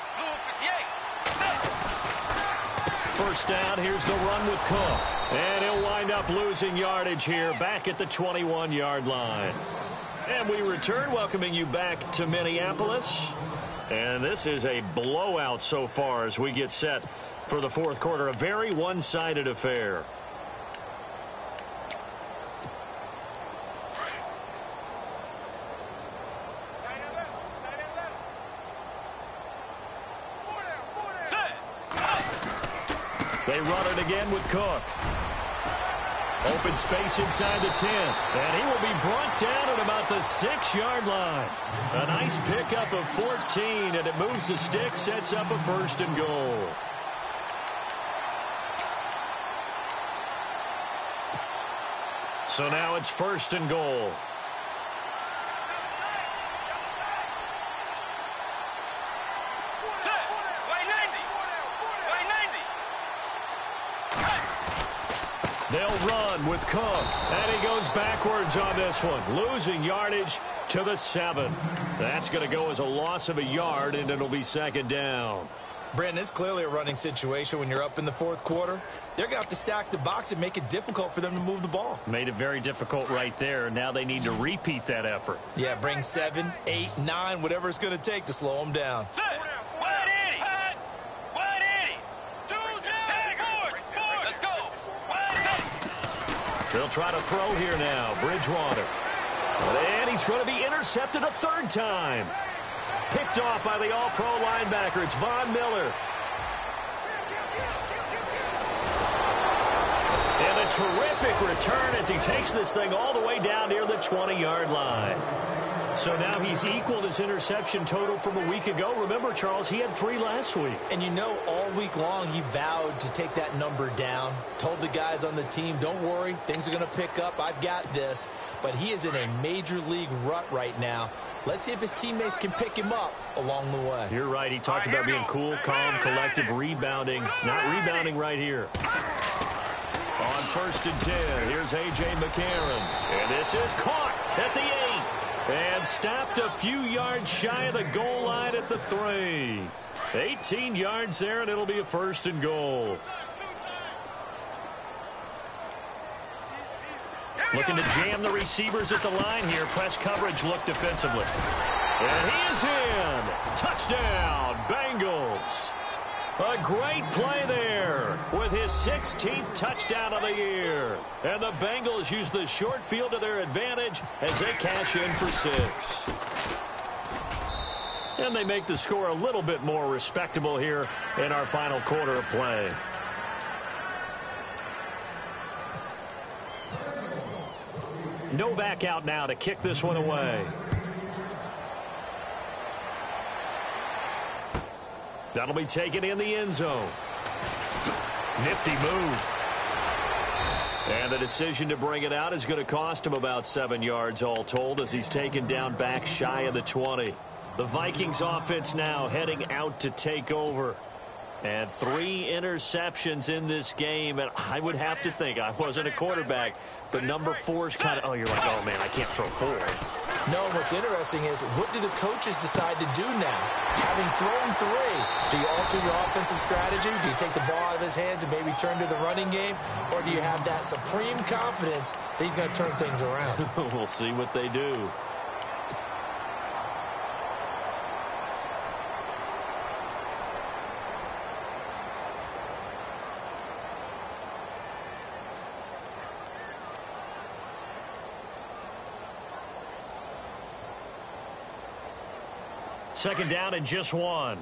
First down, here's the run with Cook. And he'll wind up losing yardage here back at the 21-yard line. And we return, welcoming you back to Minneapolis. And this is a blowout so far as we get set for the fourth quarter. A very one-sided affair. They run it again with Cook. Open space inside the 10. And he will be brought down at about the 6-yard line. A nice pickup of 14, and it moves the stick, sets up a first and goal. So now it's first and goal. They'll run with Cook, and he goes backwards on this one, losing yardage to the 7. That's going to go as a loss of a yard, and it'll be second down. Brandon, it's clearly a running situation when you're up in the fourth quarter. They're going to have to stack the box and make it difficult for them to move the ball. Made it very difficult right there. Now they need to repeat that effort. Yeah, bring 7, 8, 9, whatever it's going to take to slow them down. They'll try to throw here now. Bridgewater. And he's going to be intercepted a third time. Picked off by the all-pro linebacker. It's Von Miller. And a terrific return as he takes this thing all the way down near the 20-yard line. So now he's equaled his interception total from a week ago. Remember, Charles, he had 3 last week. And you know, all week long he vowed to take that number down. Told the guys on the team, don't worry, things are going to pick up. I've got this. But he is in a major league rut right now. Let's see if his teammates can pick him up along the way. You're right. He talked about being cool, calm, collective, rebounding. Not rebounding right here. On first and 10, here's A.J. McCarron. And this is caught at the 8. And stopped a few yards shy of the goal line at the 3. 18 yards there, and it'll be a 1st and goal. Looking to jam the receivers at the line here. Press coverage look defensively. And he is in. Touchdown, Bengals. A great play there with his 16th touchdown of the year. And the Bengals use the short field to their advantage as they cash in for 6. And they make the score a little bit more respectable here in our final quarter of play. Novak out now to kick this one away. That'll be taken in the end zone. Nifty move. And the decision to bring it out is going to cost him about 7 yards all told as he's taken down back shy of the 20. The Vikings offense now heading out to take over. And 3 interceptions in this game. And I would have to think, I wasn't a quarterback, but number 4 is kind of, oh, you're like, oh, man, I can't throw 4. No, what's interesting is what do the coaches decide to do now? Having thrown 3, do you alter your offensive strategy? Do you take the ball out of his hands and maybe turn to the running game? Or do you have that supreme confidence that he's going to turn things around? We'll see what they do. Second down and just 1.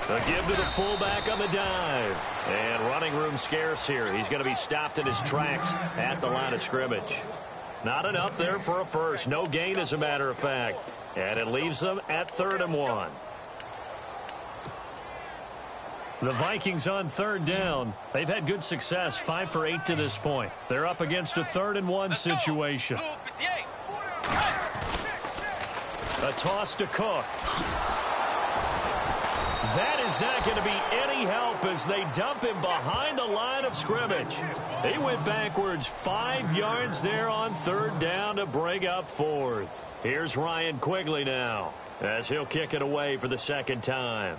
A give to the fullback on the dive. And running room scarce here. He's going to be stopped in his tracks at the line of scrimmage. Not enough there for a first. No gain, as a matter of fact. And it leaves them at 3rd and 1. The Vikings on 3rd down. They've had good success, 5 for 8 to this point. They're up against a 3rd and 1 situation. A toss to Cook. That is not going to be any help as they dump him behind the line of scrimmage. They went backwards 5 yards there on 3rd down to bring up 4th. Here's Ryan Quigley now as he'll kick it away for the 2nd time.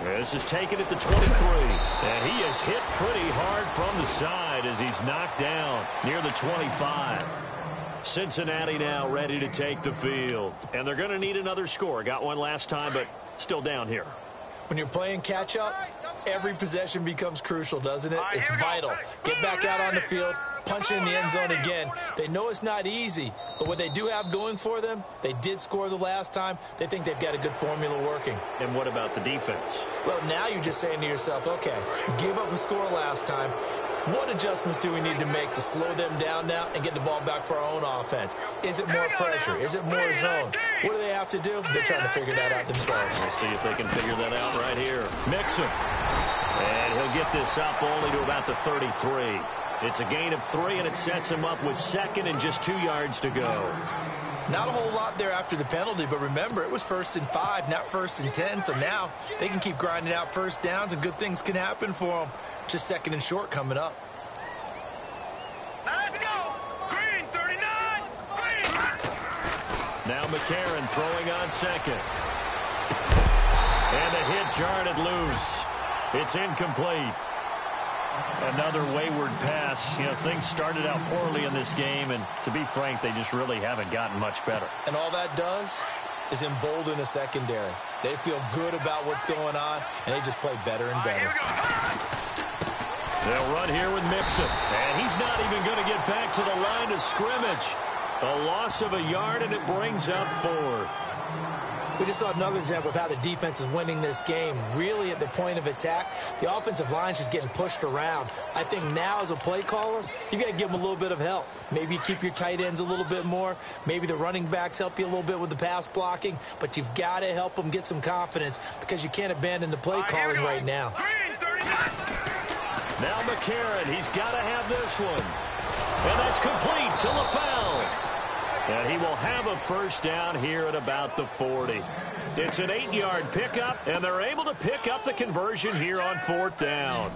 This is taken at the 23, and he is hit pretty hard from the side as he's knocked down near the 25. Cincinnati now ready to take the field, and they're going to need another score. Got one last time, but still down here. When you're playing catch-up, every possession becomes crucial, doesn't it? It's vital. Get back out on the field, punch in the end zone again. They know it's not easy, but what they do have going for them, they did score the last time. They think they've got a good formula working. And what about the defense? Well, now you're just saying to yourself, okay, gave up a score last time. What adjustments do we need to make to slow them down now and get the ball back for our own offense? Is it more pressure? Is it more zone? What do they have to do? They're trying to figure that out themselves. We'll see if they can figure that out right here. Mixon. And he'll get this up only to about the 33. It's a gain of 3, and it sets him up with 2nd and just 2 yards to go. Not a whole lot there after the penalty, but remember, it was 1st and 5, not 1st and 10, so now they can keep grinding out first downs, and good things can happen for them. Just 2nd and short coming up. Now let's go. Green, 39. Green. Now McCarron throwing on 2nd. And the hit jarred it loose. It's incomplete. Another wayward pass. You know, things started out poorly in this game, and to be frank, they just really haven't gotten much better. And all that does is embolden a secondary. They feel good about what's going on, and they just play better and better. They'll run here with Mixon, and he's not even going to get back to the line of scrimmage. A loss of a yard, and it brings up 4th. We just saw another example of how the defense is winning this game. Really at the point of attack, the offensive line's just getting pushed around. I think now as a play caller, you've got to give them a little bit of help. Maybe you keep your tight ends a little bit more. Maybe the running backs help you a little bit with the pass blocking. But you've got to help them get some confidence because you can't abandon the play calling right now. Now McCarron, he's got to have this one. And that's complete to LaFell. And he will have a first down here at about the 40. It's an 8-yard pickup, and they're able to pick up the conversion here on 4th down.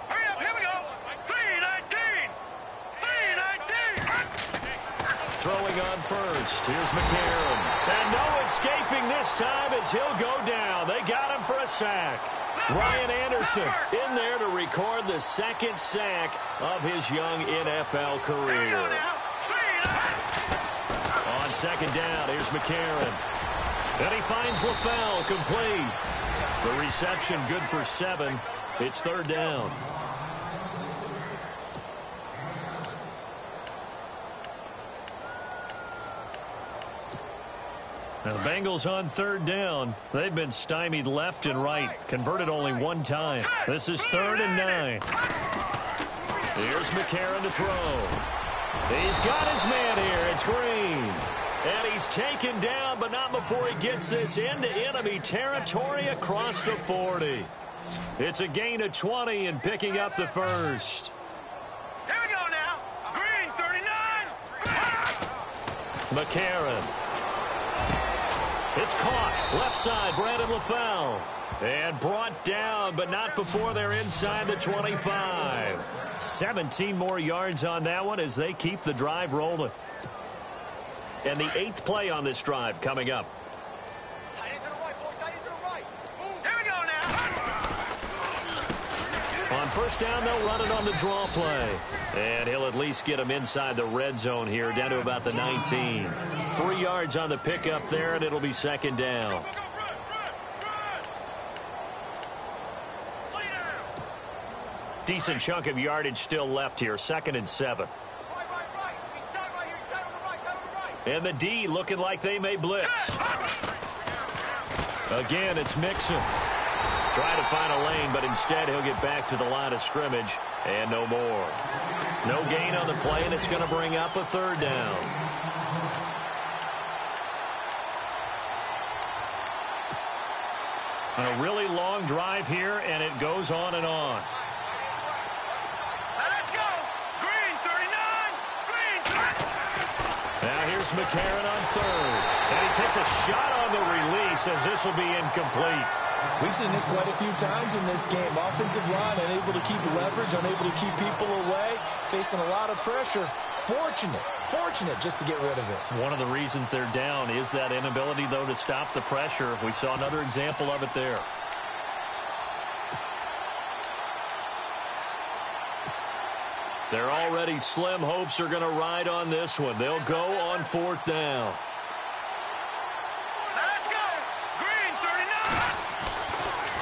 Hurry up, here we go. 3-19. 3-19. Throwing on first. Here's McCarron. And no escaping this time as he'll go down. They got him for a sack. Ryan Anderson in there to record the second sack of his young NFL career. On second down, here's McCarron. And he finds LaFell complete. The reception good for 7. It's 3rd down. Now, the Bengals on 3rd down. They've been stymied left and right. Converted only one time. This is 3rd and 9. Here's McCarron to throw. He's got his man here. It's Green. And he's taken down, but not before he gets this into enemy territory across the 40. It's a gain of 20 and picking up the first. Here we go now. Green, 39. McCarron. It's caught. Left side, Brandon LaFell. And brought down, but not before they're inside the 25. 17 more yards on that one as they keep the drive rolling. And the 8th play on this drive coming up. Tight end to the right, boy. Tight end to the right. Here we go now. On first down, they'll run it on the draw play. And he'll at least get him inside the red zone here, down to about the 19. 3 yards on the pickup there, and it'll be 2nd down. Decent chunk of yardage still left here, 2nd and 7. And the D looking like they may blitz. Again, it's Mixon. Trying to find a lane, but instead he'll get back to the line of scrimmage, and no more. No gain on the play, and it's going to bring up a 3rd down. A really long drive here, and it goes on and on. Let's go. Green, 39. Green, 39. Now here's McCarron on 3rd. And he takes a shot on the release as this will be incomplete. We've seen this quite a few times in this game. Offensive line unable to keep leverage, unable to keep people away, facing a lot of pressure. Fortunate just to get rid of it. One of the reasons they're down is that inability, though, to stop the pressure. We saw another example of it there. Their already slim hopes are going to ride on this one. They'll go on 4th down. Let's go. Green,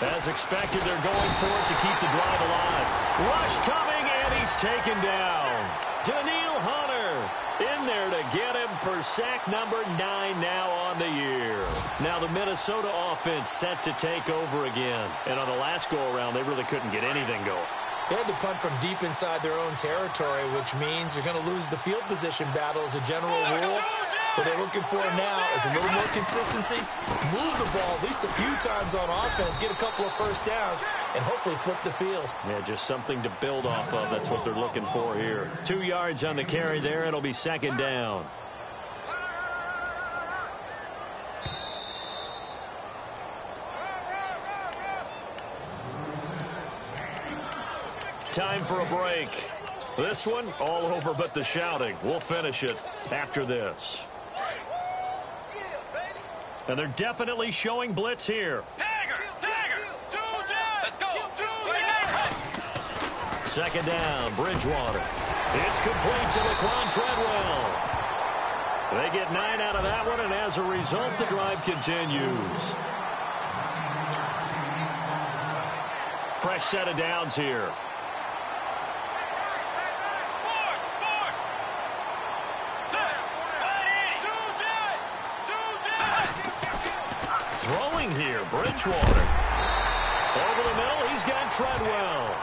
39. As expected, they're going for it to keep the drive alive. Rush coming, and he's taken down. Daniil Hunter in there to get him for sack number 9 now on the year. Now the Minnesota offense set to take over again. And on the last go-around, they really couldn't get anything going. They had to punt from deep inside their own territory, which means you're going to lose the field position battle as a general rule. What they're looking for now is a little more consistency, move the ball at least a few times on offense, get a couple of first downs, and hopefully flip the field. Yeah, just something to build off of. That's what they're looking for here. 2 yards on the carry there. It'll be 2nd down. Time for a break. This one, all over but the shouting. We'll finish it after this. And they're definitely showing blitz here. Tiger, 2 times. Let's go. 2 2nd down, Bridgewater. It's complete to Laquan Treadwell. They get 9 out of that one, and as a result, the drive continues. Fresh set of downs here. Throwing here, Bridgewater. Over the middle, he's got Treadwell.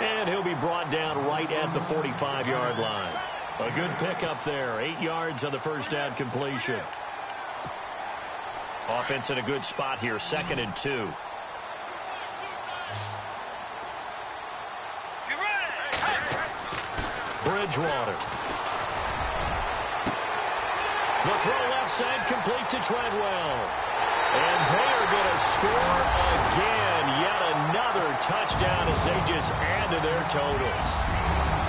And he'll be brought down right at the 45-yard line. A good pickup there. 8 yards on the first down completion. Offense in a good spot here. 2nd and 2. Bridgewater. The throw left side complete to Treadwell. And they are going to score again. Yet another touchdown as they just add to their totals.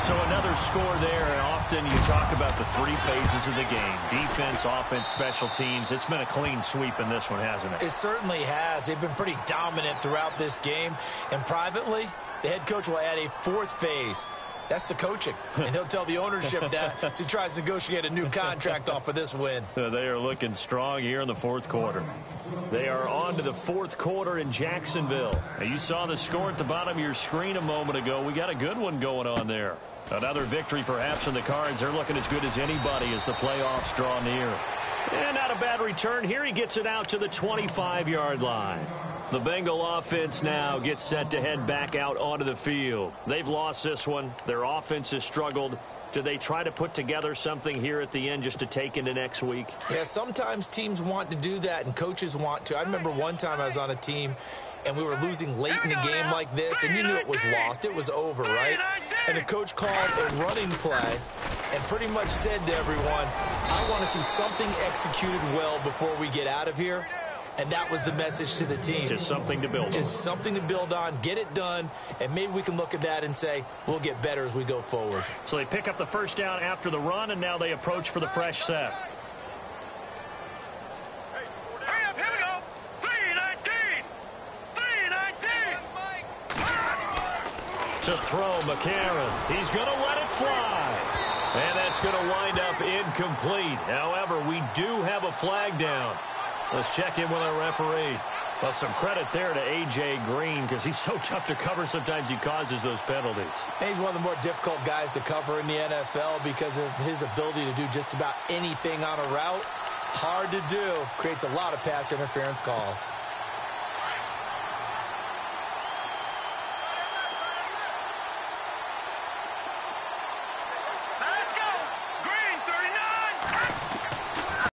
So another score there. And often you talk about the three phases of the game. Defense, offense, special teams. It's been a clean sweep in this one, hasn't it? It certainly has. They've been pretty dominant throughout this game. And privately, the head coach will add a fourth phase. That's the coaching. And he'll tell the ownership that as he tries to negotiate a new contract off of this win. They are looking strong here in the fourth quarter. They are on to the fourth quarter in Jacksonville. Now, you saw the score at the bottom of your screen a moment ago. We got a good one going on there. Another victory perhaps in the cards. They're looking as good as anybody as the playoffs draw near. And not a bad return here. He gets it out to the 25-yard line. The Bengal offense now gets set to head back out onto the field. They've lost this one. Their offense has struggled. Do they try to put together something here at the end just to take into next week? Yeah, sometimes teams want to do that and coaches want to. I remember one time I was on a team and we were losing late in the game like this, and you knew it was lost. It was over, right? And the coach called a running play and pretty much said to everyone, I want to see something executed well before we get out of here. And that was the message to the team. Just something to build on. Just something to build on, get it done, and maybe we can look at that and say, we'll get better as we go forward. So they pick up the first down after the run, and now they approach for the fresh set. Hurry up, here we go. 3-19. 3-19. To throw, McCarron. He's going to let it fly. And that's going to wind up incomplete. However, we do have a flag down. Let's check in with our referee. Well, some credit there to A.J. Green because he's so tough to cover. Sometimes he causes those penalties. And he's one of the more difficult guys to cover in the NFL because of his ability to do just about anything on a route. Hard to do. Creates a lot of pass interference calls.